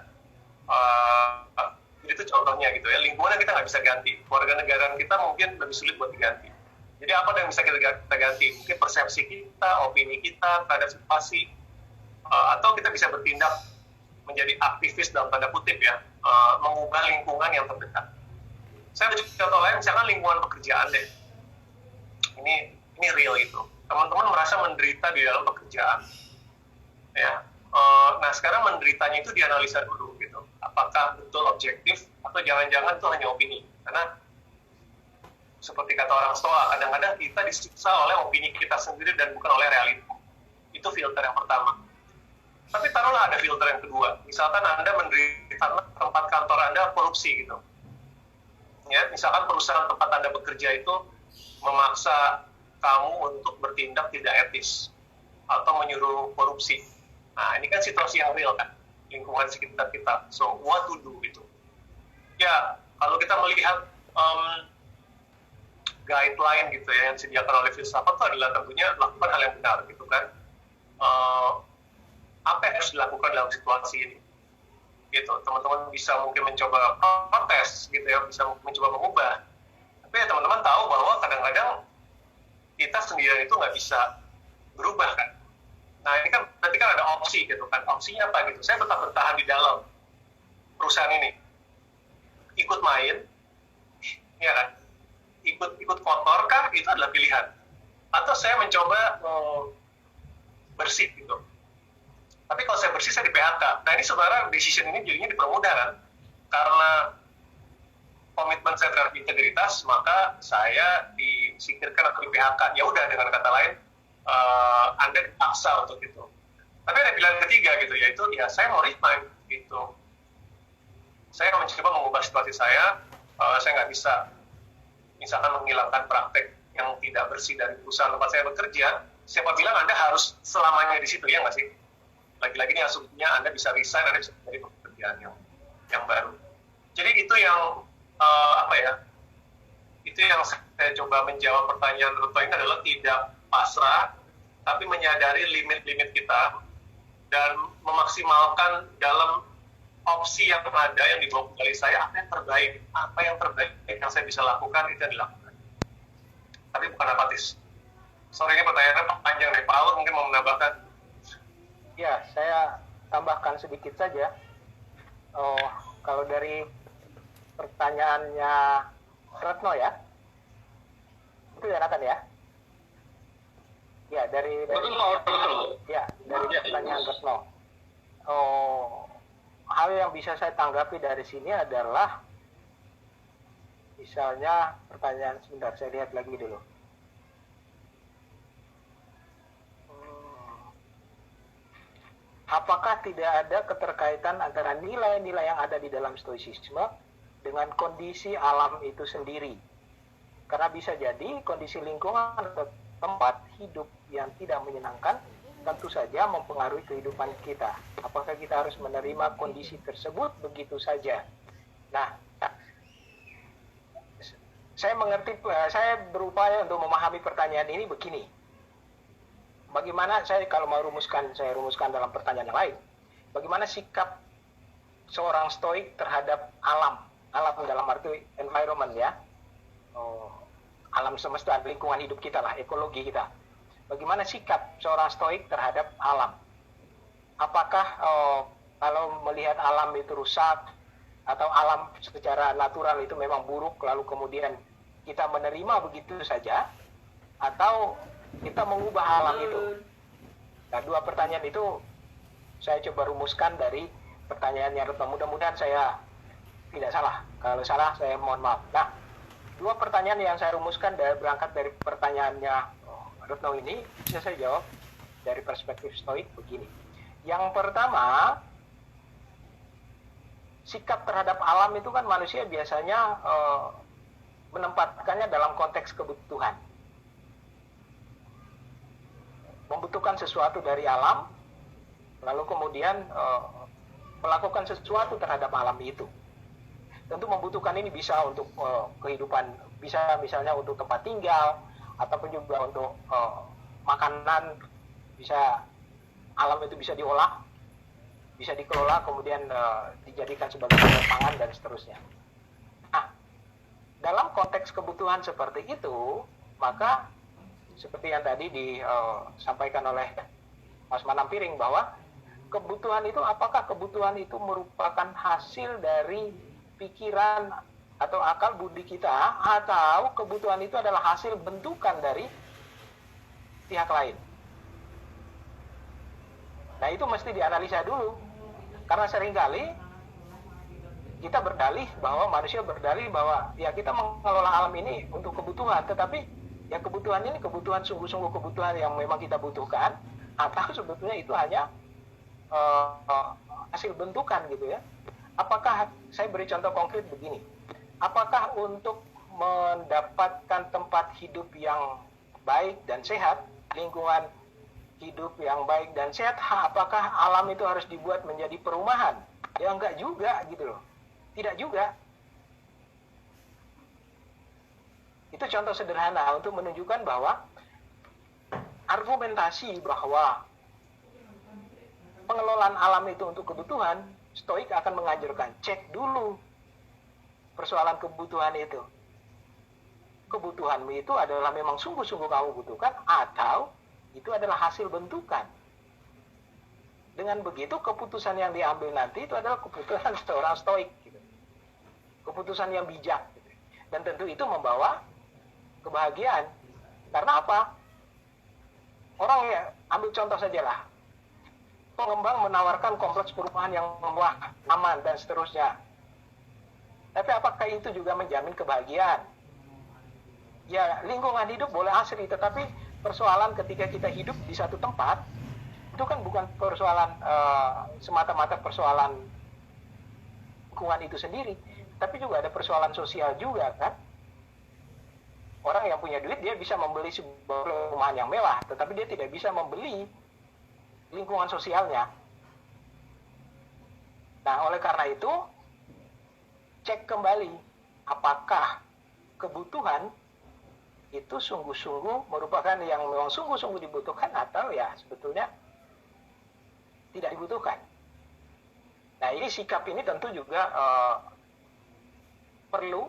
Jadi itu contohnya gitu ya, lingkungan kita nggak bisa ganti, warga negara kita mungkin lebih sulit buat diganti. Jadi apa yang bisa kita ganti? Mungkin persepsi kita, opini kita terhadap situasi, atau kita bisa bertindak menjadi aktivis dalam tanda kutip ya, mengubah lingkungan yang terdekat. Saya beri contoh lain, misalkan lingkungan pekerjaan deh. Ini real gitu. Teman-teman merasa menderita di dalam pekerjaan, ya. Nah sekarang menderitanya itu dianalisa dulu gitu. Apakah betul objektif atau jangan-jangan itu hanya opini? Karena seperti kata orang Stoa, kadang-kadang kita disiksa oleh opini kita sendiri dan bukan oleh realita. Itu filter yang pertama. Tapi taruhlah ada filter yang kedua. Misalkan Anda menderita tempat kantor Anda korupsi gitu. Ya, misalkan perusahaan tempat Anda bekerja itu memaksa kamu untuk bertindak tidak etis atau menyuruh korupsi. Nah, ini kan situasi yang real kan, lingkungan sekitar kita. So, what to do gitu. Ya, kalau kita melihat guideline gitu ya yang disediakan oleh filsafat itu adalah tentunya lakukan hal yang benar gitu kan. Apa yang harus dilakukan dalam situasi ini? Gitu, teman-teman bisa mungkin mencoba protes gitu ya, bisa mencoba mengubah. Tapi ya teman-teman tahu bahwa kadang-kadang kita sendirian itu nggak bisa berubah kan. Nah ini kan berarti kan ada opsi gitu kan. Opsinya apa gitu? Saya tetap bertahan di dalam perusahaan ini, ikut main, ya kan? Ikut kotor kah? Itu adalah pilihan. Atau saya mencoba bersih gitu. Tapi kalau saya bersih, saya di PHK. Nah ini sebenarnya decision ini jadinya dipermudah kan. Karena komitmen saya terhadap integritas, maka saya disingkirkan atau di PHK. Ya udah, dengan kata lain, Anda dipaksa untuk itu. Tapi ada pilihan ketiga gitu, yaitu ya saya mau resign gitu. Saya akan mencoba mengubah situasi saya nggak bisa misalkan menghilangkan praktek yang tidak bersih dari perusahaan tempat saya bekerja. Siapa bilang Anda harus selamanya di situ, ya nggak sih? Lagi-lagi ini asumsinya Anda bisa resign, Anda bisa menjadi pekerjaan yang baru. Jadi itu yang itu yang saya coba menjawab pertanyaan Ruto ini adalah tidak pasrah, tapi menyadari limit-limit kita dan memaksimalkan dalam opsi yang ada yang dibawa dari saya, apa yang terbaik yang saya bisa lakukan itu yang dilakukan. Tapi bukan apatis. Sorry, ini pertanyaannya panjang nih, Pak Aur mungkin mau menambahkan. Ya, saya tambahkan sedikit saja. Kalau dari pertanyaannya Retno ya, itu ya Nathan ya? Ya, dari pertanyaan Retno. Hal yang bisa saya tanggapi dari sini adalah, misalnya pertanyaan, sebentar saya lihat lagi dulu. Apakah tidak ada keterkaitan antara nilai-nilai yang ada di dalam stoicisme dengan kondisi alam itu sendiri? Karena bisa jadi kondisi lingkungan atau tempat hidup yang tidak menyenangkan tentu saja mempengaruhi kehidupan kita. Apakah kita harus menerima kondisi tersebut begitu saja? Nah, saya berupaya untuk memahami pertanyaan ini begini. Bagaimana kalau mau saya rumuskan dalam pertanyaan yang lain. Bagaimana sikap seorang stoik terhadap alam dalam arti environment ya, alam semesta, lingkungan hidup kita lah, ekologi kita. Bagaimana sikap seorang stoik terhadap alam? Apakah kalau melihat alam itu rusak atau alam secara natural itu memang buruk, lalu kemudian kita menerima begitu saja, atau kita mengubah alam itu? Nah, dua pertanyaan itu saya coba rumuskan dari pertanyaannya Retno. Mudah-mudahan saya tidak salah. Kalau salah, saya mohon maaf. Nah, dua pertanyaan yang saya rumuskan berangkat dari pertanyaannya Retno ini, bisa saya jawab dari perspektif stoik begini. Yang pertama, sikap terhadap alam itu kan manusia biasanya menempatkannya dalam konteks kebutuhan. Membutuhkan sesuatu dari alam, lalu kemudian melakukan sesuatu terhadap alam itu. Tentu membutuhkan ini bisa untuk kehidupan, bisa misalnya untuk tempat tinggal, ataupun juga untuk makanan, bisa alam itu bisa diolah, bisa dikelola, kemudian dijadikan sebagai sumber pangan dan seterusnya. Nah, dalam konteks kebutuhan seperti itu, maka seperti yang tadi disampaikan oleh Mas Manampiring bahwa kebutuhan itu, apakah kebutuhan itu merupakan hasil dari pikiran atau akal budi kita, atau kebutuhan itu adalah hasil bentukan dari pihak lain. Nah, itu mesti dianalisa dulu. Karena seringkali kita berdalih bahwa manusia berdalih bahwa ya kita mengelola alam ini untuk kebutuhan, tetapi ya kebutuhan ini kebutuhan sungguh-sungguh kebutuhan yang memang kita butuhkan, atau sebetulnya itu hanya hasil bentukan gitu ya. Apakah, saya beri contoh konkret begini, apakah untuk mendapatkan tempat hidup yang baik dan sehat, lingkungan hidup yang baik dan sehat, apakah alam itu harus dibuat menjadi perumahan? Ya enggak juga gitu loh, tidak juga. Itu contoh sederhana untuk menunjukkan bahwa argumentasi bahwa pengelolaan alam itu untuk kebutuhan, Stoik akan mengajarkan, cek dulu persoalan kebutuhan itu. Kebutuhanmu itu adalah memang sungguh-sungguh kamu butuhkan, atau itu adalah hasil bentukan. Dengan begitu, keputusan yang diambil nanti itu adalah keputusan seorang Stoik. Gitu. Keputusan yang bijak. Gitu. Dan tentu itu membawa kebahagiaan. Karena apa? Orang ya, ambil contoh sajalah. Pengembang menawarkan kompleks perumahan yang mewah, aman, dan seterusnya. Tapi apakah itu juga menjamin kebahagiaan? Ya, lingkungan hidup boleh asri, tetapi persoalan ketika kita hidup di satu tempat, itu kan bukan persoalan semata-mata persoalan lingkungan itu sendiri, tapi juga ada persoalan sosial juga kan. Orang yang punya duit, dia bisa membeli sebuah perumahan yang mewah, tetapi dia tidak bisa membeli lingkungan sosialnya. Nah, oleh karena itu, cek kembali apakah kebutuhan itu sungguh-sungguh merupakan yang memang sungguh-sungguh dibutuhkan, atau ya sebetulnya tidak dibutuhkan. Nah, ini sikap ini tentu juga perlu,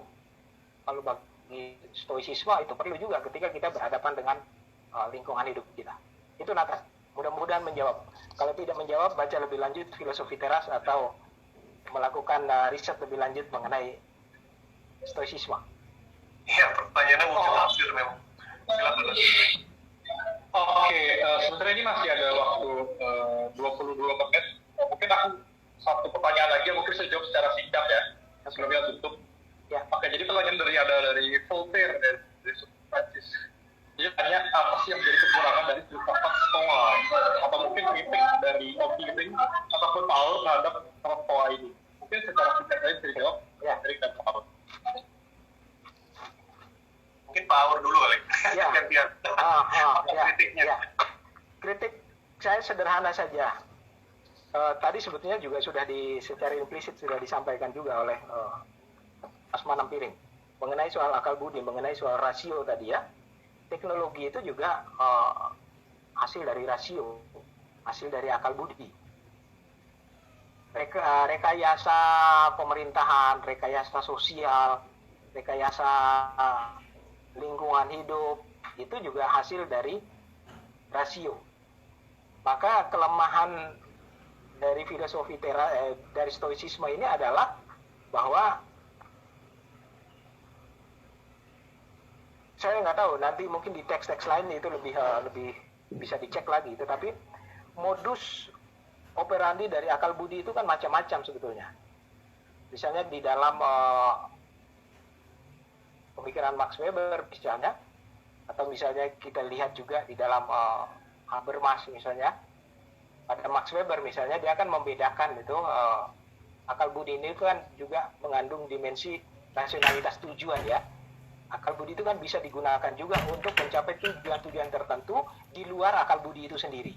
kalau bagi stoicisme itu perlu juga ketika kita berhadapan dengan lingkungan hidup kita. Itu Nathan, mudah-mudahan menjawab. Kalau tidak menjawab, baca lebih lanjut filosofi teras atau melakukan riset lebih lanjut mengenai stoicisme. Iya, pertanyaannya mungkin hampir memang. Silakan. Oke, sebenarnya ini masih ada waktu 22 menit. Mungkin aku satu pertanyaan lagi, mungkin saya jawab secara singkat ya, sebelum kita tutup. Ya. Oke, jadi pertanyaan dari Voltaire, dari Prancis. Dia tanya, apa sih yang menjadi kekurangan dari filsafat Stoa? Atau mungkin kritik dari Opiring ataupun Paul terhadap Stoa ini? Mungkin secara singkat saya bisa dijawab. Ya. Dari kata Paul. Mungkin Power dulu kali. Ya. Gantian. Kritiknya. Ya. Kritik saya sederhana saja. Tadi sebetulnya juga sudah secara implisit sudah disampaikan juga oleh Mas Manampiring mengenai soal akal budi, mengenai soal rasio tadi ya. Teknologi itu juga hasil dari rasio, hasil dari akal budi. Rekayasa pemerintahan, rekayasa sosial, rekayasa lingkungan hidup, itu juga hasil dari rasio. Maka kelemahan dari filosofi dari stoicisme ini adalah bahwa saya nggak tahu, nanti mungkin di teks-teks lain itu lebih bisa dicek lagi, tetapi modus operandi dari akal budi itu kan macam-macam sebetulnya. Misalnya di dalam pemikiran Max Weber misalnya, atau misalnya kita lihat juga di dalam Habermas misalnya, pada Max Weber misalnya dia akan membedakan itu Akal budi ini kan juga mengandung dimensi rasionalitas tujuan ya. Akal budi itu kan bisa digunakan juga untuk mencapai tujuan-tujuan tertentu di luar akal budi itu sendiri.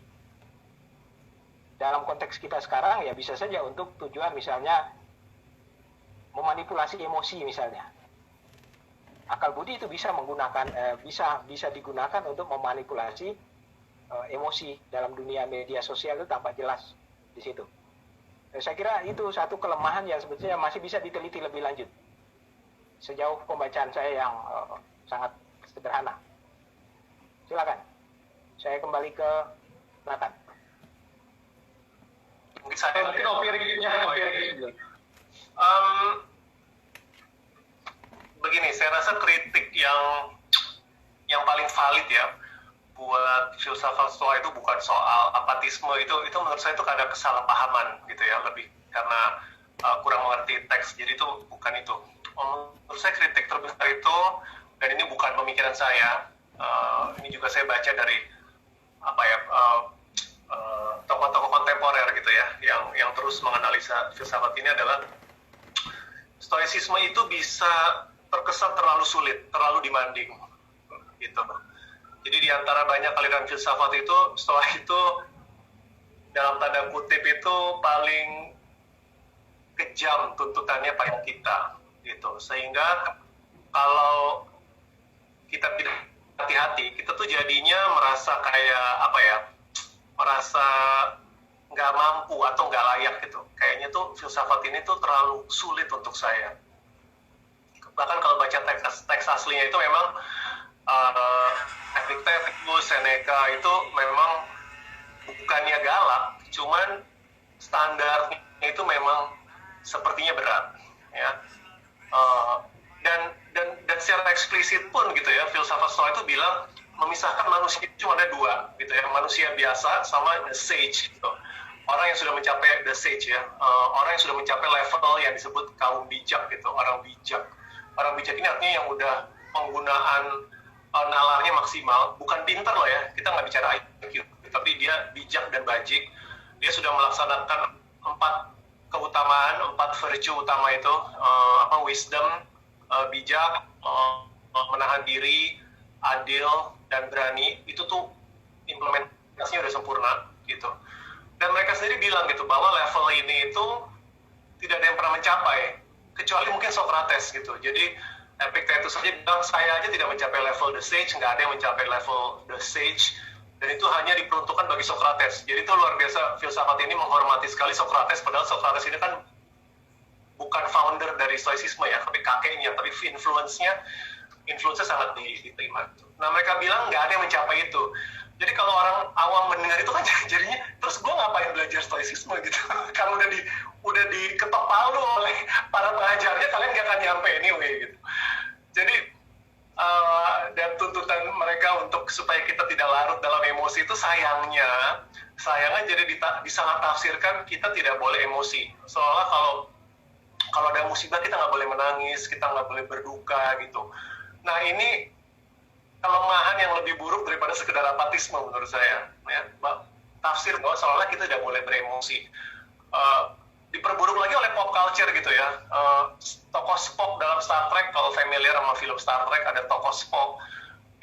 Dalam konteks kita sekarang ya bisa saja untuk tujuan misalnya memanipulasi emosi misalnya. Akal budi itu bisa menggunakan bisa digunakan untuk memanipulasi emosi dalam dunia media sosial itu tampak jelas di situ. Saya kira itu satu kelemahan yang sebetulnya masih bisa diteliti lebih lanjut. Sejauh pembacaan saya yang sangat sederhana. Silakan. Saya kembali ke Nathan. Mungkin opiriknya. Begini, saya rasa kritik yang paling valid ya buat filsafat Stoa itu bukan soal apatisme, itu menurut saya itu karena kesalahpahaman gitu ya, lebih karena kurang mengerti teks, jadi itu bukan itu. Menurut saya kritik terbesar itu, dan ini bukan pemikiran saya, ini juga saya baca dari tokoh-tokoh kontemporer gitu ya, yang terus menganalisa filsafat ini adalah Stoicisme itu bisa terkesan terlalu sulit, terlalu demanding gitu. Jadi di antara banyak aliran filsafat itu, Stoa itu dalam tanda kutip itu paling kejam tuntutannya pada kita gitu. Sehingga kalau kita tidak hati-hati, kita tuh jadinya merasa kayak merasa nggak mampu atau nggak layak gitu. Kayaknya tuh filsafat ini tuh terlalu sulit untuk saya. Bahkan kalau baca teks aslinya itu memang Epictetus, Seneca itu memang bukannya galak, cuman standarnya itu memang sepertinya berat, ya. Dan secara eksplisit pun gitu ya, filsafat Stoa itu bilang memisahkan manusia itu cuma ada dua, gitu ya, manusia biasa sama the sage, gitu. Orang yang sudah mencapai the sage ya, orang yang sudah mencapai level yang disebut kaum bijak gitu, orang bijak. Orang bijak ini artinya yang udah penggunaan nalarnya maksimal, bukan pinter loh ya, kita nggak bicara IQ, tapi dia bijak dan bajik. Dia sudah melaksanakan 4 keutamaan, 4 virtue utama itu, wisdom, bijak, menahan diri, adil, dan berani. Itu tuh implementasinya udah sempurna gitu. Dan mereka sendiri bilang gitu bahwa level ini itu tidak ada yang pernah mencapai, kecuali mungkin Socrates gitu. Jadi Epictetus saja bilang, saya aja tidak mencapai level the sage, nggak ada yang mencapai level the sage, dan itu hanya diperuntukkan bagi Socrates. Jadi itu luar biasa, filsafat ini menghormati sekali Socrates, padahal Socrates ini kan bukan founder dari Stoicisme ya, tapi kakeknya, tapi influence-nya sangat diterima. Nah mereka bilang nggak ada yang mencapai itu. Jadi kalau orang awam mendengar itu kan jadinya, terus gue ngapain belajar Stoicisme gitu? Kalau udah diketok palu oleh para pengajarnya, kalian nggak akan nyampe anyway gitu. Jadi dan tuntutan mereka untuk supaya kita tidak larut dalam emosi itu sayangnya jadi disalah tafsirkan kita tidak boleh emosi. Seolah kalau ada musibah kita nggak boleh menangis, kita nggak boleh berduka gitu. Nah ini kelemahan yang lebih buruk daripada sekedar apatisme menurut saya, ya. Tafsir bahwa seolah kita tidak boleh beremosi, diperburuk lagi oleh pop culture gitu ya. Tokoh Spock dalam Star Trek, kalau familiar sama film Star Trek, ada tokoh Spock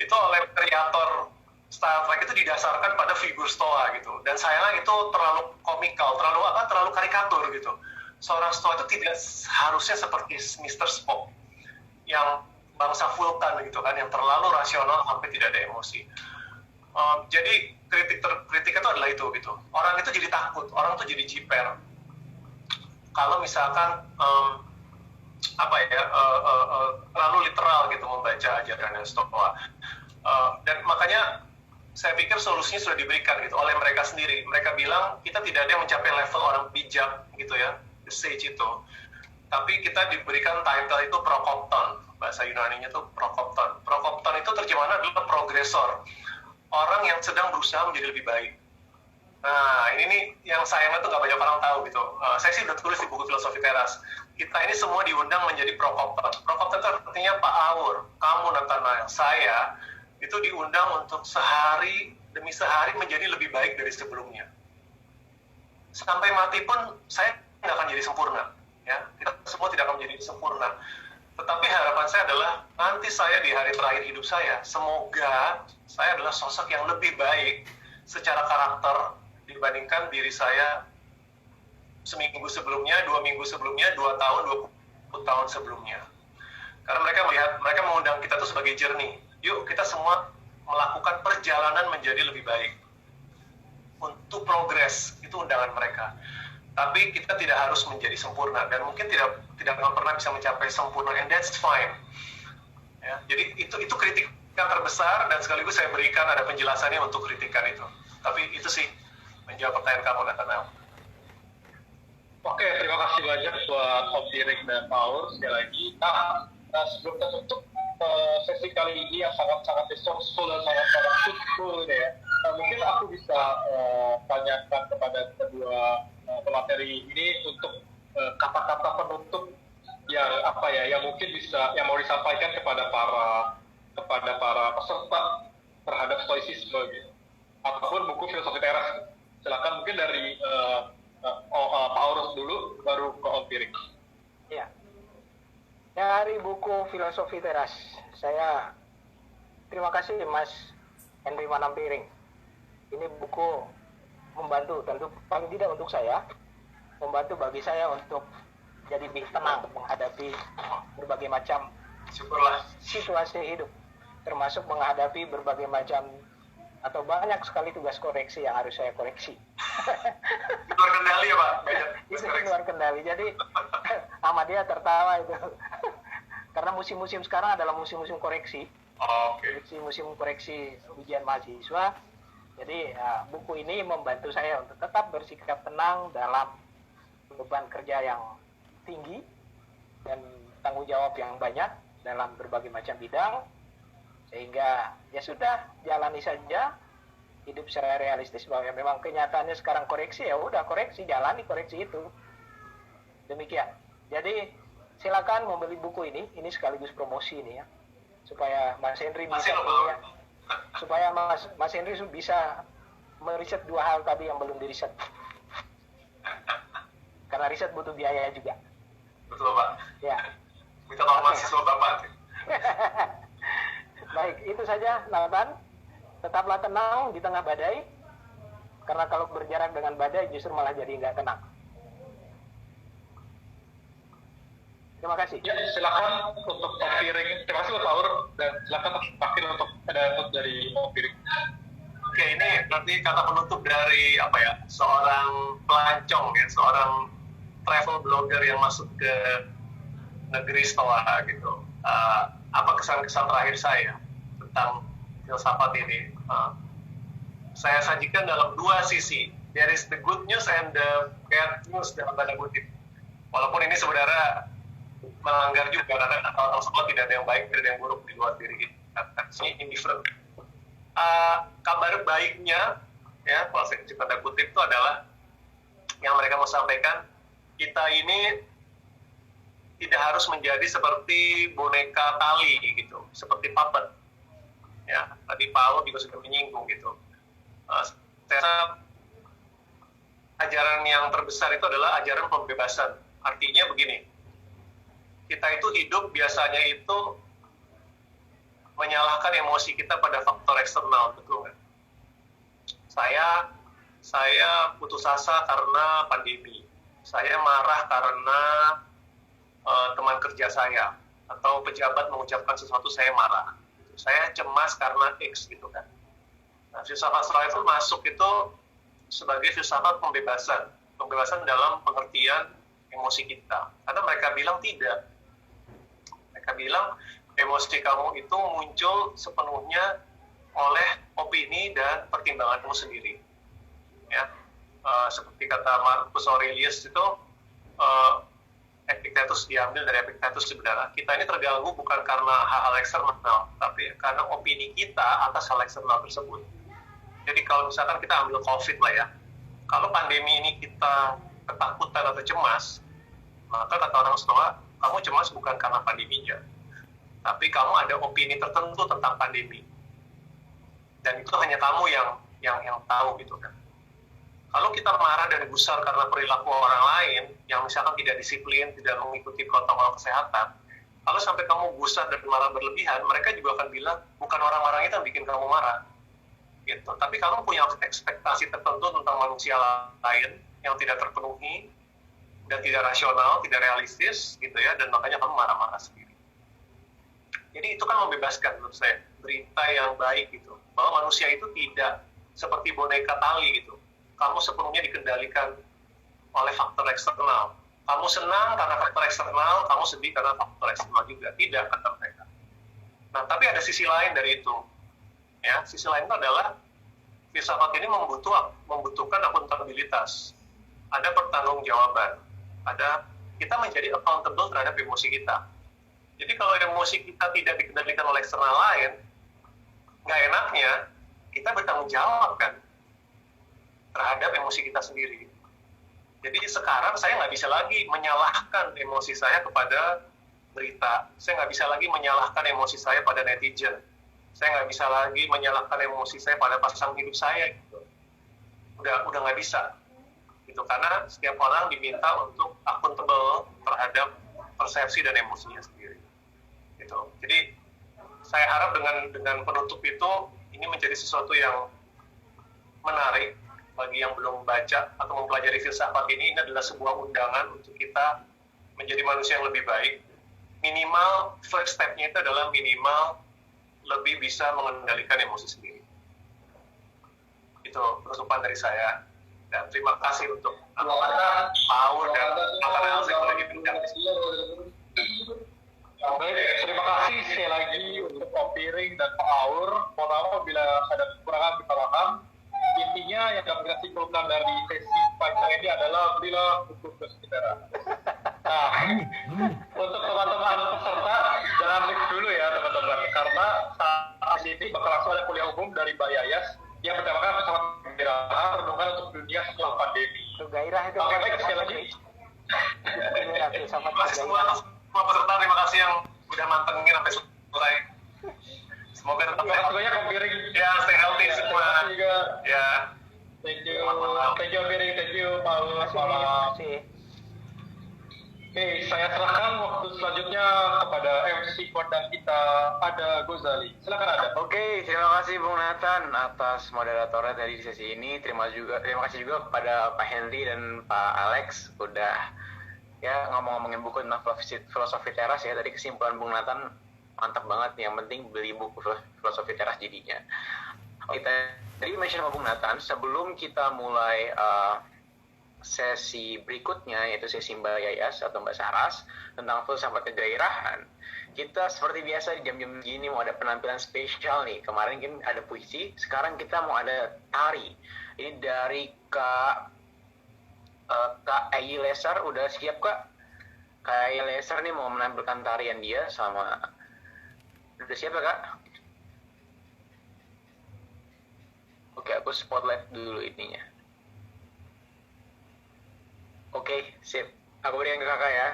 itu oleh kreator Star Trek itu didasarkan pada figur Stoa gitu, dan sayangnya itu terlalu komikal, terlalu karikatur gitu. Seorang Stoa itu tidak harusnya seperti Mr. Spock yang bangsa Vulkan gitu kan, yang terlalu rasional sampai tidak ada emosi. Jadi kritik itu adalah itu gitu. Orang itu jadi takut, orang itu jadi jiper. Kalau misalkan terlalu literal gitu membaca ajaran Stoa. Dan makanya saya pikir solusinya sudah diberikan gitu oleh mereka sendiri. Mereka bilang kita tidak ada yang mencapai level orang bijak gitu ya, the sage itu. Tapi kita diberikan title itu prokopton, bahasa Yunaninya itu prokopton. Prokopton itu terjemahan adalah progresor, orang yang sedang berusaha menjadi lebih baik. Nah ini nih yang sayangnya tuh nggak banyak orang tahu gitu. Saya sih udah tulis di buku Filosofi Teras. Kita ini semua diundang menjadi prokopton. Prokopton itu artinya Pak Aur, kamu Nathanael, saya itu diundang untuk sehari demi sehari menjadi lebih baik dari sebelumnya. Sampai mati pun saya nggak akan jadi sempurna. Ya, kita semua tidak akan menjadi sempurna. Tetapi harapan saya adalah nanti saya di hari terakhir hidup saya, semoga saya adalah sosok yang lebih baik secara karakter dibandingkan diri saya seminggu sebelumnya, 2 minggu sebelumnya, 2 tahun, 20 tahun sebelumnya. Karena mereka mengundang kita tuh sebagai journey. Yuk kita semua melakukan perjalanan menjadi lebih baik. Untuk progres, itu undangan mereka. Tapi kita tidak harus menjadi sempurna dan mungkin tidak akan pernah bisa mencapai sempurna, and that's fine. Ya, jadi itu kritikan terbesar dan sekaligus saya berikan ada penjelasannya untuk kritikan itu. Tapi itu sih menjawab pertanyaan kamu, Nathanael. Oke, terima kasih banyak buat Om Dirk dan Paul sekali lagi. Nah, sebelum kita tutup sesi kali ini yang sangat-sangat resourceful dan sangat-sangat fruitful ya. Mungkin aku bisa tanyakan kepada kedua pemateri ini untuk kata-kata penutup yang mungkin bisa yang mau disampaikan kepada para peserta terhadap stoicisme gitu. Ataupun buku Filosofi Teras. Silakan mungkin dari Pak Aurus dulu, baru ke Om Dirk. Ya. Dari buku Filosofi Teras, saya terima kasih Mas Henry Manampiring. Ini buku membantu, tentu paling tidak untuk saya, membantu bagi saya untuk jadi lebih tenang menghadapi berbagai macam situasi hidup, termasuk menghadapi berbagai macam atau banyak sekali tugas koreksi yang harus saya koreksi. Luar kendali ya Pak? Itu luar kendali. Jadi Ahmadiyah tertawa itu. Karena musim-musim sekarang adalah musim-musim koreksi. Musim koreksi ujian mahasiswa. Jadi buku ini membantu saya untuk tetap bersikap tenang dalam beban kerja yang tinggi dan tanggung jawab yang banyak dalam berbagai macam bidang. Sehingga ya sudah, jalani saja hidup secara realistis bahwa memang kenyataannya sekarang koreksi, ya udah koreksi, jalani koreksi itu. Demikian. Jadi silakan membeli buku ini sekaligus promosi ini ya, supaya Mas Henry bisa supaya Mas Henry bisa meriset 2 hal tadi yang belum diriset. Karena riset butuh biaya juga. Betul Pak. Ya. Minta tolong mahasiswa Bapak. Baik, itu saja Nathan. Tetaplah tenang di tengah badai, karena kalau berjarak dengan badai justru malah jadi nggak tenang. Terima kasih. Ya, silakan untuk Om Dirk. Terima kasih Pak Aur, dan silakan akhir untuk ada dari Om Dirk. Oke, ini nanti kata penutup dari seorang pelancong ya, seorang travel blogger yang masuk ke negeri Stoa gitu. Apa kesan-kesan terakhir saya tentang filsafat ini? Saya sajikan dalam 2 sisi. There is the good news and the bad news dalam tanda kutip. Walaupun ini sebenarnya melanggar juga, karena orang semua tidak ada yang baik, tidak ada yang buruk di luar diri kita. Ini indifferent. Kabar baiknya, ya, kalau saya tanda kutip itu adalah yang mereka mau sampaikan, kita ini tidak harus menjadi seperti boneka tali gitu, seperti puppet. Ya, tadi Paul juga sudah menyinggung gitu. Saya rasa ajaran yang terbesar itu adalah ajaran pembebasan. Artinya begini, kita itu hidup biasanya itu menyalahkan emosi kita pada faktor eksternal, betul nggak? Saya putus asa karena pandemi. Saya marah karena teman kerja saya atau pejabat mengucapkan sesuatu, saya marah. Saya cemas karena X gitu kan. Nah, filsafat Stoa itu masuk itu sebagai filsafat pembebasan dalam pengertian emosi kita. Karena mereka bilang tidak. Mereka bilang emosi kamu itu muncul sepenuhnya oleh opini dan pertimbanganmu sendiri. Ya, seperti kata Marcus Aurelius itu, Epictetus diambil dari Epictetus sebenarnya. Kita ini terganggu bukan karena hal-hal eksternal, tapi karena opini kita atas hal eksternal tersebut. Jadi kalau misalkan kita ambil COVID lah ya, kalau pandemi ini kita ketakutan atau cemas, maka kata orang Stoa, kamu cemas bukan karena pandeminya, tapi kamu ada opini tertentu tentang pandemi. Dan itu hanya kamu yang tahu gitu kan. Kalau kita marah dan gusar karena perilaku orang lain yang yang misalkan tidak disiplin, tidak mengikuti protokol kesehatan, kalau sampai kamu gusar dan marah berlebihan, mereka juga akan bilang, bukan orang-orang itu yang bikin kamu marah. Gitu. Tapi kamu punya ekspektasi tertentu tentang manusia lain yang tidak terpenuhi, dan tidak rasional, tidak realistis, gitu ya, dan makanya kamu marah-marah sendiri. Jadi itu kan membebaskan menurut saya, berita yang baik gitu, bahwa manusia itu tidak seperti boneka tali gitu. Kamu sepenuhnya dikendalikan oleh faktor eksternal. Kamu senang karena faktor eksternal, kamu sedih karena faktor eksternal juga. Tidak, kata mereka. Nah, tapi ada sisi lain dari itu. Ya, sisi lain itu adalah filsafat ini membutuhkan akuntabilitas. Ada pertanggungjawaban. Kita menjadi accountable terhadap emosi kita. Jadi kalau emosi kita tidak dikendalikan oleh eksternal lain, nggak enaknya kita bertanggung jawab kan terhadap emosi kita sendiri. Jadi sekarang saya nggak bisa lagi menyalahkan emosi saya kepada berita. Saya nggak bisa lagi menyalahkan emosi saya pada netizen. Saya nggak bisa lagi menyalahkan emosi saya pada pasangan hidup saya. Gitu. Udah nggak bisa. Gitu, karena setiap orang diminta untuk accountable terhadap persepsi dan emosinya sendiri. Gitu. Jadi saya harap dengan penutup itu ini menjadi sesuatu yang menarik bagi yang belum baca atau mempelajari filsafat ini adalah sebuah undangan untuk kita menjadi manusia yang lebih baik. Minimal first step-nya itu adalah minimal lebih bisa mengendalikan emosi sendiri. Itu penutupan dari saya. Dan terima kasih untuk Paul dan Kak Elsa yang lagi bincang di sini. Baik, terima kasih sekali lagi untuk Pak Piring dan Pak Aur. Mohon maaf bila ada kekurangan kita paham. Intinya yang dapat kita simpulkan dari sesi panjang ini adalah belilah buku bersejarah. Nah, untuk teman-teman peserta jangan lift dulu ya teman-teman, karena saat ini bakal langsung ada kuliah umum dari Mbak Yayas yang bertemakan pesawat gairah renungan untuk dunia setelah pandemi. Gairah itu. Oke, baik, sekali lagi. Terima kasih semua peserta, terima kasih yang udah mantengin sampai selesai. Semoga tetap Terima kasih banyak Om Piring. Ya, stay healthy semua. Terima kasih juga. Ya. Thank you Om Piring, thank you Pak Ul. Terima kasih. Oke, saya serahkan waktu selanjutnya kepada MC kondang kita, Ada Gozali. Silakan Ada. Oke, terima kasih Bung Nathan atas moderatornya tadi di sesi ini. Terima kasih juga kepada Pak Henry dan Pak Alex udah ya ngomongin buku tentang filosofi teras ya. Tadi kesimpulan Bung Nathan mantap banget. Yang penting beli buku filosofi teras jadinya. Kita tadi mention sama Bung Nathan sebelum kita mulai sesi berikutnya, yaitu sesi Mbak Yayas atau Mbak Saras tentang filsafat kegairahan. Kita seperti biasa di jam-jam gini mau ada penampilan spesial nih. Kemarin kan ada puisi, sekarang kita mau ada tari. Ini dari Kak Ayi Lesar, udah siap Kak? Kak Ayi Lesar nih mau menampilkan tarian dia sama... Udah siap ya Kak? Oke, aku spotlight dulu ininya. Oke, sip. Aku berikan ke kakak ya.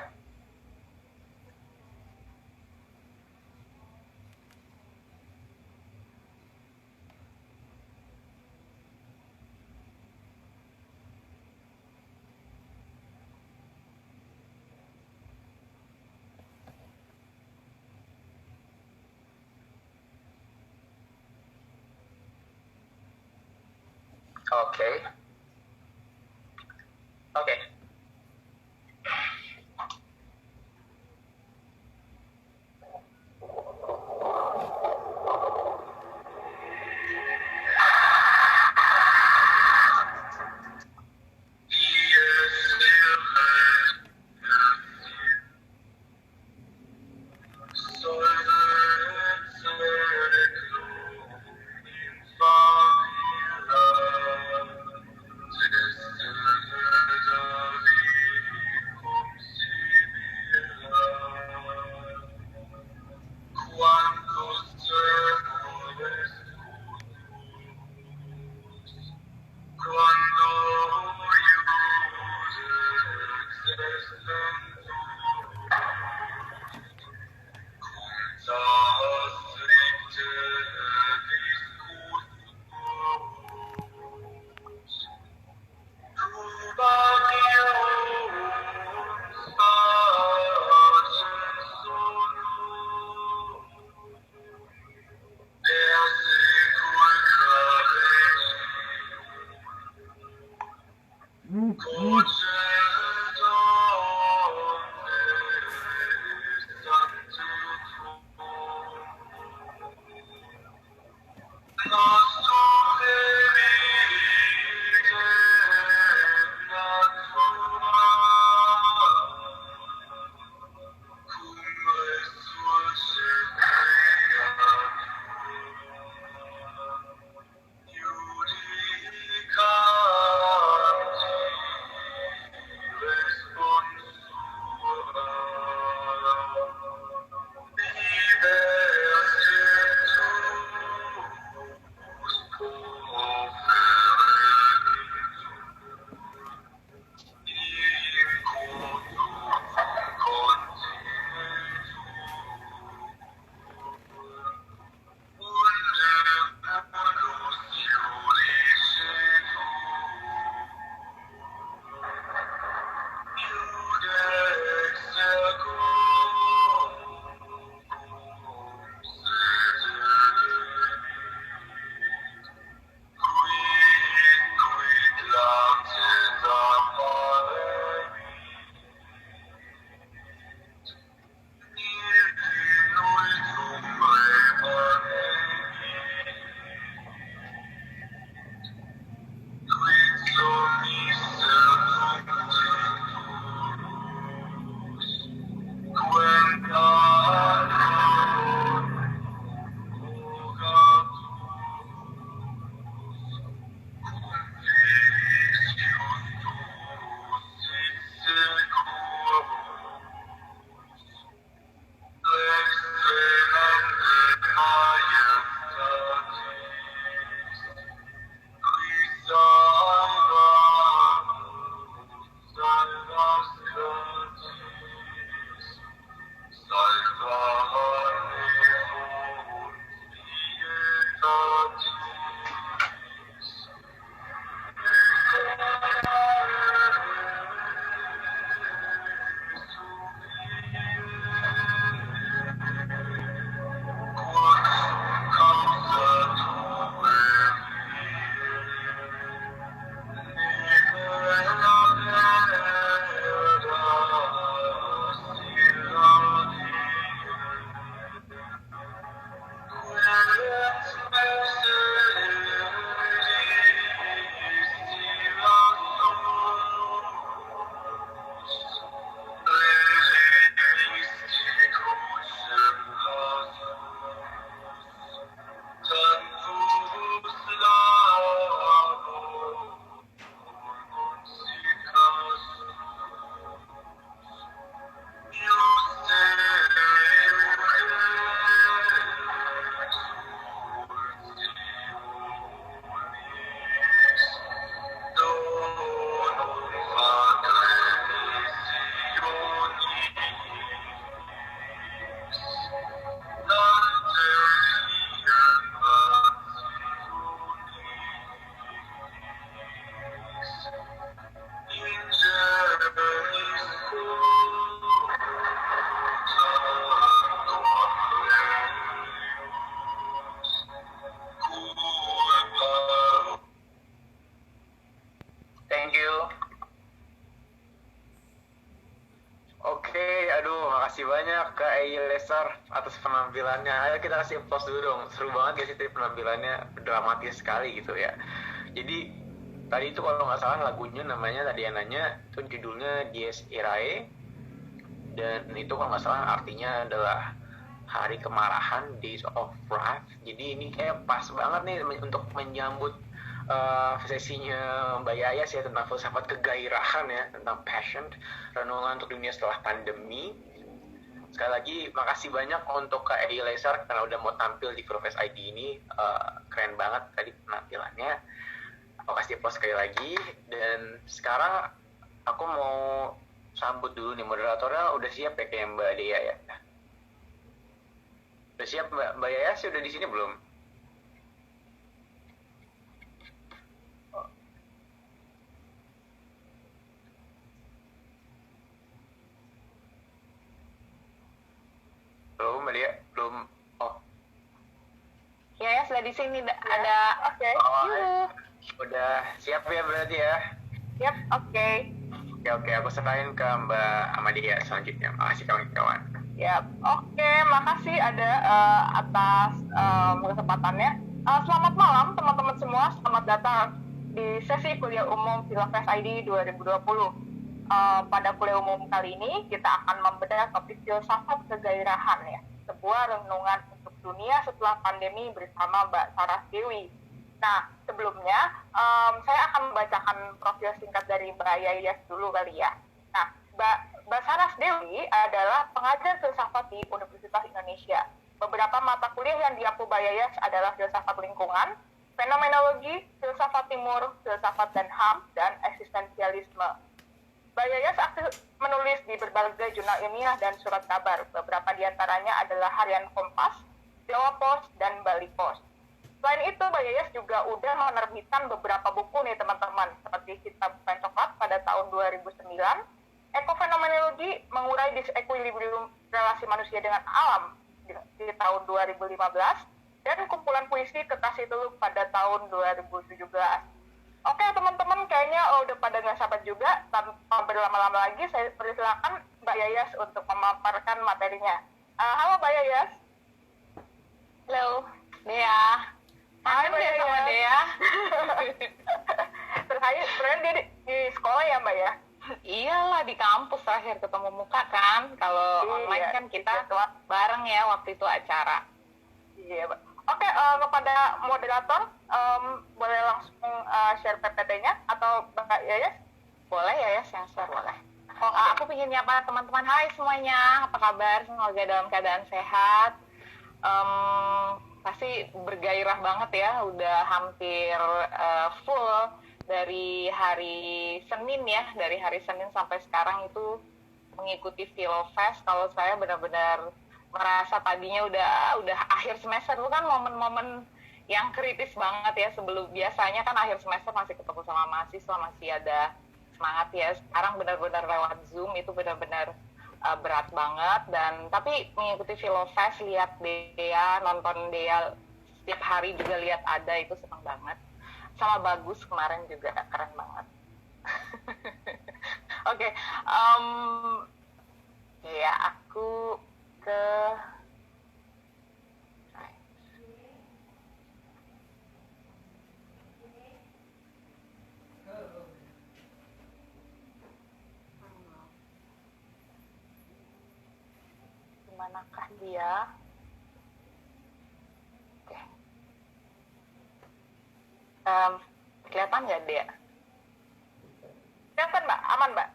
Oke. Oke. Oke, aduh, makasih banyak Kak Ei Lesar atas penampilannya. Ayo kita kasih applause dulu dong. Seru banget ya sih tadi penampilannya, dramatis sekali gitu ya. Jadi tadi itu kalau nggak salah lagunya namanya tadi yang nanya itu judulnya Dies Irae, dan itu kalau nggak salah artinya adalah hari kemarahan, Days of Wrath. Jadi ini kayak pas banget nih untuk menyambut sesinya Mbak Yayas ya tentang filsafat kegairahan ya, tentang passion, renungan untuk dunia setelah pandemi. Sekali lagi makasih banyak untuk Kak Edi Lesar karena udah mau tampil di Filofest ID ini. Keren banget tadi penampilannya. Aku kasih applause sekali lagi. Dan sekarang aku mau sambut dulu nih, moderatornya udah siap ya kayak Mbak Dea ya. Udah siap Mbak Yayas, udah di sini belum? Belum Mbak Dea? Belum. Oh. Ya, sudah di sini ada. Oke. Oh, udah siap ya berarti ya? Yap, oke. Oke, aku serahin ke Mbak Amadia selanjutnya. Makasih kawan-kawan. Yap, oke. Makasih ada atas kesempatannya. Selamat malam teman-teman semua. Selamat datang di sesi kuliah umum Filofest ID 2020. Pada kuliah umum kali ini kita akan membedah topik filsafat kegairahan ya, sebuah renungan untuk dunia setelah pandemi bersama Mbak Saras Dewi. Nah, sebelumnya saya akan membacakan profil singkat dari Mbak Yayas dulu kali ya. Nah, Mbak Saras Dewi adalah pengajar filsafat di Universitas Indonesia. Beberapa mata kuliah yang diampu Mbak Yayas adalah filsafat lingkungan, fenomenologi, filsafat timur, filsafat dan HAM, dan eksistensialisme. Mbak Yayas aktif menulis di berbagai jurnal ilmiah dan surat kabar. Beberapa diantaranya adalah Harian Kompas, Jawa Post, dan Bali Post. Selain itu, Mbak Yayas juga udah menerbitkan beberapa buku nih teman-teman, seperti Kitab Bukan Coklat pada tahun 2009, Ekofenomenologi mengurai disequilibrium relasi manusia dengan alam di tahun 2015, dan kumpulan puisi Kekasih Teluk pada tahun 2017. Oke teman-teman, kayaknya udah pada nggak sabar juga. Tanpa berlama-lama lagi, saya persilakan Mbak Yayas untuk memaparkan materinya. Halo Mbak Yayas. Halo, Dea. Hai Mbak Yayas. Sama Dea. Terakhir dia di sekolah ya Mbak ya? Iyalah, di kampus terakhir ketemu muka kan. Kalau online kan kita bareng ya waktu itu acara. Iya Mbak. Oke, kepada moderator, boleh langsung share PPT-nya atau Mbak Yayas? Boleh Yayas yang share, boleh. Aku ingin nyapa teman-teman. Hai semuanya, apa kabar? Semoga dalam keadaan sehat. Pasti bergairah banget ya, udah hampir full dari hari Senin ya. Dari hari Senin sampai sekarang itu mengikuti Filofest. Kalau saya benar-benar merasa tadinya udah akhir semester, itu kan momen-momen yang kritis banget ya. Sebelum biasanya kan akhir semester masih ketemu sama mahasiswa, masih ada semangat ya. Sekarang benar-benar lewat Zoom itu benar-benar berat banget. Dan tapi mengikuti Filofest, lihat Dea, nonton Dea setiap hari juga lihat ada, itu senang banget. Sama Bagus kemarin juga keren banget. Oke, ya aku ke manakah dia? Oke. Kelihatan nggak dia? Kelihatan Mbak, aman Mbak.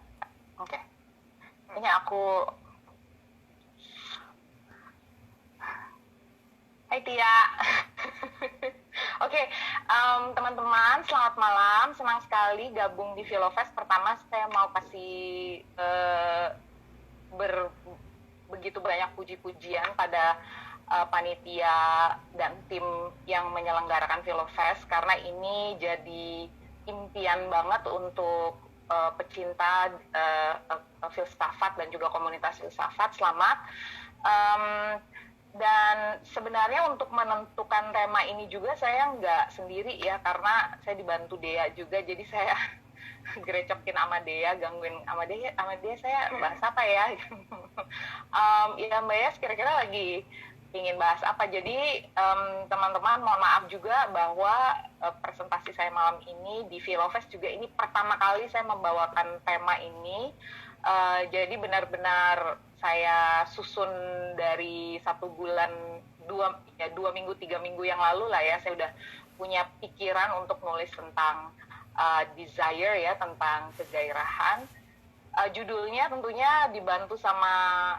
Oke. Ini aku. Hai Tia. Oke, teman-teman, selamat malam. Senang sekali gabung di Filofest. Pertama, saya mau kasih begitu banyak puji-pujian pada panitia dan tim yang menyelenggarakan Filofest, karena ini jadi impian banget untuk pecinta filsafat dan juga komunitas filsafat. Selamat. Dan sebenarnya untuk menentukan tema ini juga saya nggak sendiri ya, karena saya dibantu Dea juga, jadi saya gerecokin sama Dea, gangguin sama Dea saya bahas apa ya? Ya Mbak Yas kira-kira lagi ingin bahas apa. Jadi teman-teman mohon maaf juga bahwa presentasi saya malam ini di Filofest juga ini pertama kali saya membawakan tema ini. Jadi benar-benar saya susun dari 1 bulan, 2 minggu, 3 minggu yang lalu lah ya, saya udah punya pikiran untuk nulis tentang desire ya, tentang kegairahan. Judulnya tentunya dibantu sama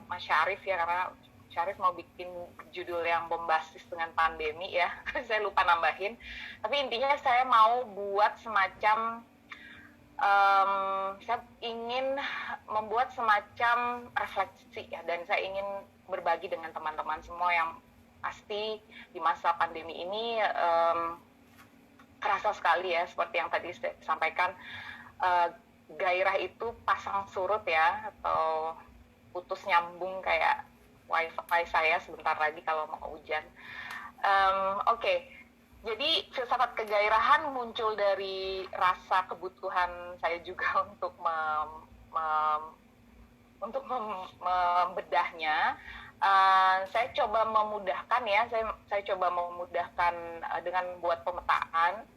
Mas Syarif ya, karena Syarif mau bikin judul yang bombastis dengan pandemi ya, saya lupa nambahin. Tapi intinya saya mau buat semacam, saya ingin membuat semacam refleksi ya, dan saya ingin berbagi dengan teman-teman semua yang pasti di masa pandemi ini kerasa sekali ya, seperti yang tadi saya sampaikan, gairah itu pasang surut ya, atau putus nyambung kayak wifi saya sebentar lagi kalau mau hujan. Oke. Jadi filsafat kegairahan muncul dari rasa kebutuhan saya juga untuk membedahnya. Saya coba memudahkan ya, saya coba memudahkan dengan buat pemetaan,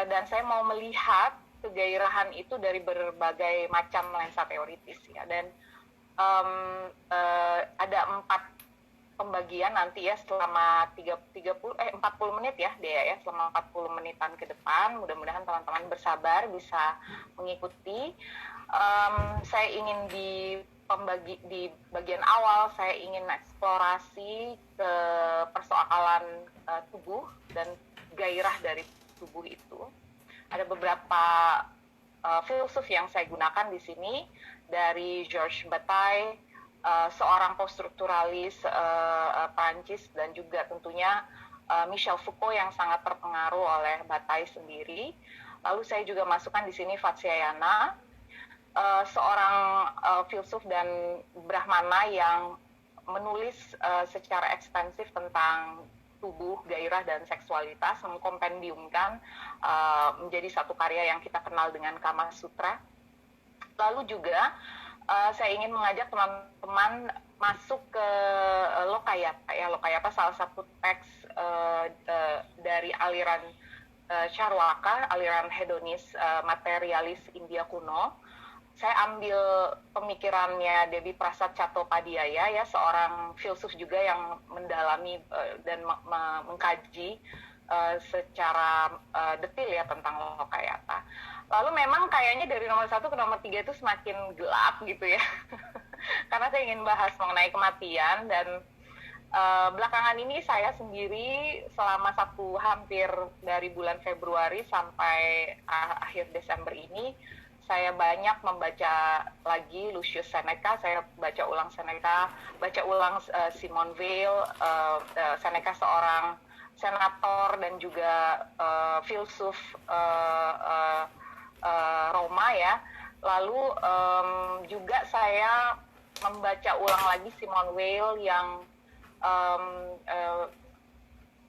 dan saya mau melihat kegairahan itu dari berbagai macam lensa teoritis ya, dan ada 4 pembagian nanti ya selama 40 menit ya Dea ya, selama 40 menitan ke depan. Mudah-mudahan teman-teman bersabar bisa mengikuti. Saya ingin di bagian awal saya ingin eksplorasi ke persoalan tubuh dan gairah dari tubuh itu. Ada beberapa filsuf yang saya gunakan di sini, dari Georges Bataille, seorang poststrukturalis Prancis, dan juga tentunya Michel Foucault yang sangat terpengaruh oleh Bataille sendiri. Lalu saya juga masukkan di sini Vatsyayana, seorang filsuf dan Brahmana yang menulis secara ekstensif tentang tubuh, gairah, dan seksualitas, mengkompendiumkan menjadi satu karya yang kita kenal dengan Kama Sutra. Lalu juga saya ingin mengajak teman-teman masuk ke Lokayata ya. Lokayata salah satu teks dari aliran Charwaka, aliran hedonis materialis India kuno. Saya ambil pemikirannya Devi Prasad Chattopadhyaya ya, seorang filsuf juga yang mendalami dan mengkaji secara detail ya tentang Lokayata. Lalu memang kayaknya dari nomor 1 ke nomor 3 itu semakin gelap gitu ya. Karena saya ingin bahas mengenai kematian, dan belakangan ini saya sendiri selama hampir dari bulan Februari sampai akhir Desember ini, saya banyak membaca lagi Lucius Seneca. Saya baca ulang Seneca, baca ulang Simone Weil. Seneca seorang senator dan juga filsuf Roma ya. Lalu juga saya membaca ulang lagi Simone Weil yang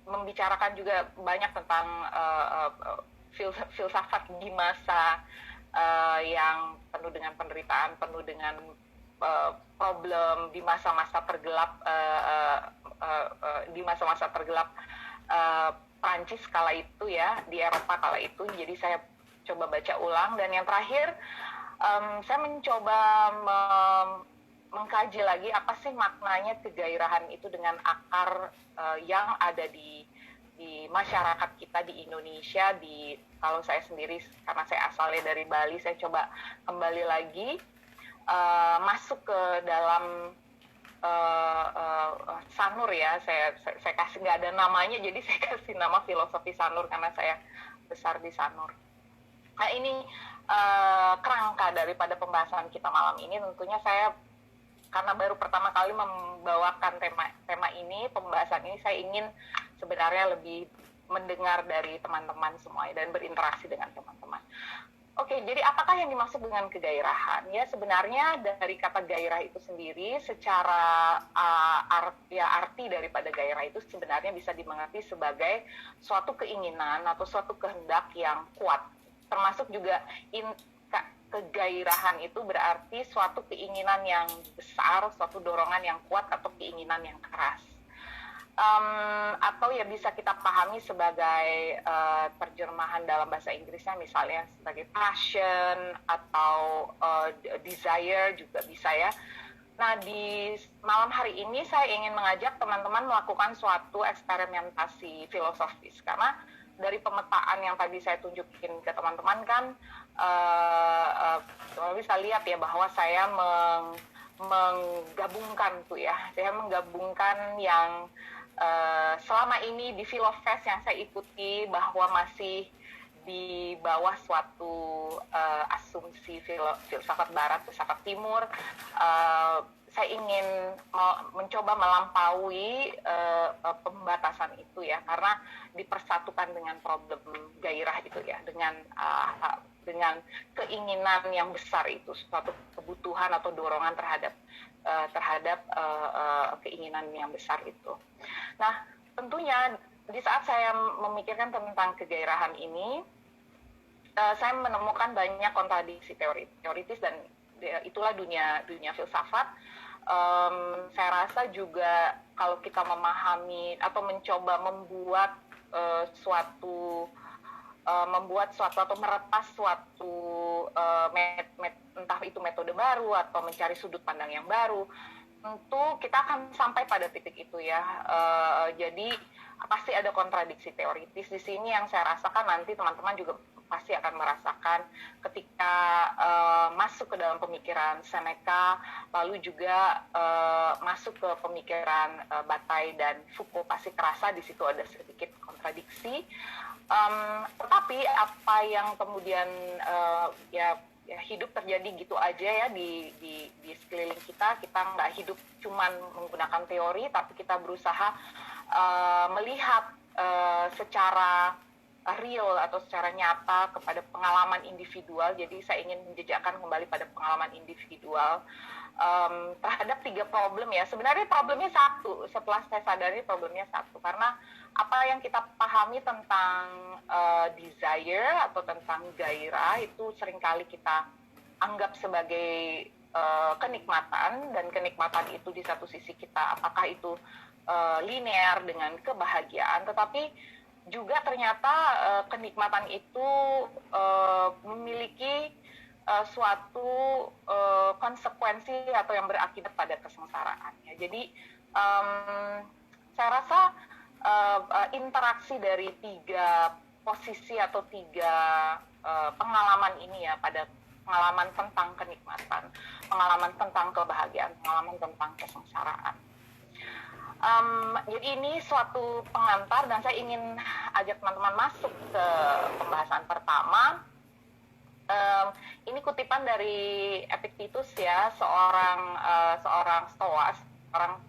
membicarakan juga banyak tentang filsafat di masa yang penuh dengan penderitaan, penuh dengan problem, di masa-masa tergelap, Prancis kala itu ya, di Eropa kala itu. Jadi saya coba baca ulang, dan yang terakhir saya mencoba mengkaji lagi apa sih maknanya kegairahan itu dengan akar yang ada di masyarakat kita di Indonesia. Kalau saya sendiri, karena saya asalnya dari Bali, saya coba kembali lagi masuk ke dalam Sanur ya. Saya kasih, nggak ada namanya, jadi saya kasih nama filosofi Sanur karena saya besar di Sanur. Nah ini kerangka daripada pembahasan kita malam ini. Tentunya saya, karena baru pertama kali membawakan tema ini, pembahasan ini, saya ingin sebenarnya lebih mendengar dari teman-teman semua dan berinteraksi dengan teman-teman. Oke, jadi apakah yang dimaksud dengan kegairahan? Ya sebenarnya dari kata gairah itu sendiri, secara arti daripada gairah itu sebenarnya bisa dimengerti sebagai suatu keinginan atau suatu kehendak yang kuat. Termasuk juga kegairahan itu berarti suatu keinginan yang besar, suatu dorongan yang kuat atau keinginan yang keras. Atau ya bisa kita pahami sebagai terjemahan dalam bahasa Inggrisnya misalnya sebagai passion atau desire juga bisa ya. Nah di malam hari ini saya ingin mengajak teman-teman melakukan suatu eksperimentasi filosofis karena dari pemetaan yang tadi saya tunjukin ke teman-teman kan teman-teman bisa lihat ya bahwa saya menggabungkan tuh ya, saya menggabungkan yang selama ini di Filofest yang saya ikuti bahwa masih di bawah suatu asumsi filsafat barat, filsafat timur, saya ingin mencoba melampaui pembatasan itu ya, karena dipersatukan dengan problem gairah itu ya, dengan keinginan yang besar itu, suatu kebutuhan atau dorongan terhadap keinginan yang besar itu. Nah, tentunya di saat saya memikirkan tentang kegairahan ini, saya menemukan banyak kontradiksi teoritis dan itulah dunia filsafat. Saya rasa juga kalau kita memahami atau mencoba membuat suatu atau meretas suatu entah itu metode baru atau mencari sudut pandang yang baru, tentu kita akan sampai pada titik itu ya. Jadi pasti ada kontradiksi teoritis di sini yang saya rasakan nanti teman-teman juga pasti akan merasakan ketika masuk ke dalam pemikiran Seneca, lalu juga masuk ke pemikiran Bataille dan Foucault, pasti kerasa di situ ada sedikit kontradiksi. Tetapi apa yang kemudian ya hidup terjadi gitu aja ya di sekeliling kita nggak hidup cuman menggunakan teori, tapi kita berusaha melihat secara real atau secara nyata kepada pengalaman individual. Jadi saya ingin menjejakkan kembali pada pengalaman individual terhadap 3 problem ya. Sebenarnya problemnya satu, setelah saya sadari problemnya satu, karena apa yang kita pahami tentang desire atau tentang gairah itu seringkali kita anggap sebagai kenikmatan, dan kenikmatan itu di satu sisi kita apakah itu linear dengan kebahagiaan, tetapi juga ternyata kenikmatan itu memiliki suatu konsekuensi atau yang berakibat pada kesengsaraan. Ya. Jadi saya rasa interaksi dari 3 posisi atau 3 pengalaman ini ya, pada pengalaman tentang kenikmatan, pengalaman tentang kebahagiaan, pengalaman tentang kesengsaraan. Jadi ini suatu pengantar dan saya ingin ajak teman-teman masuk ke pembahasan pertama. Ini kutipan dari Epictetus ya, seorang Stoa, seorang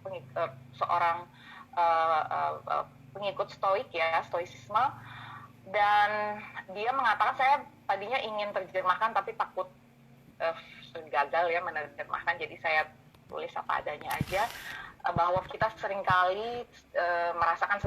pengikut Stoik ya, Stoicisme, dan dia mengatakan, saya tadinya ingin terjemahkan tapi takut gagal ya menerjemahkan, jadi saya tulis apa adanya aja, bahwa kita seringkali merasakan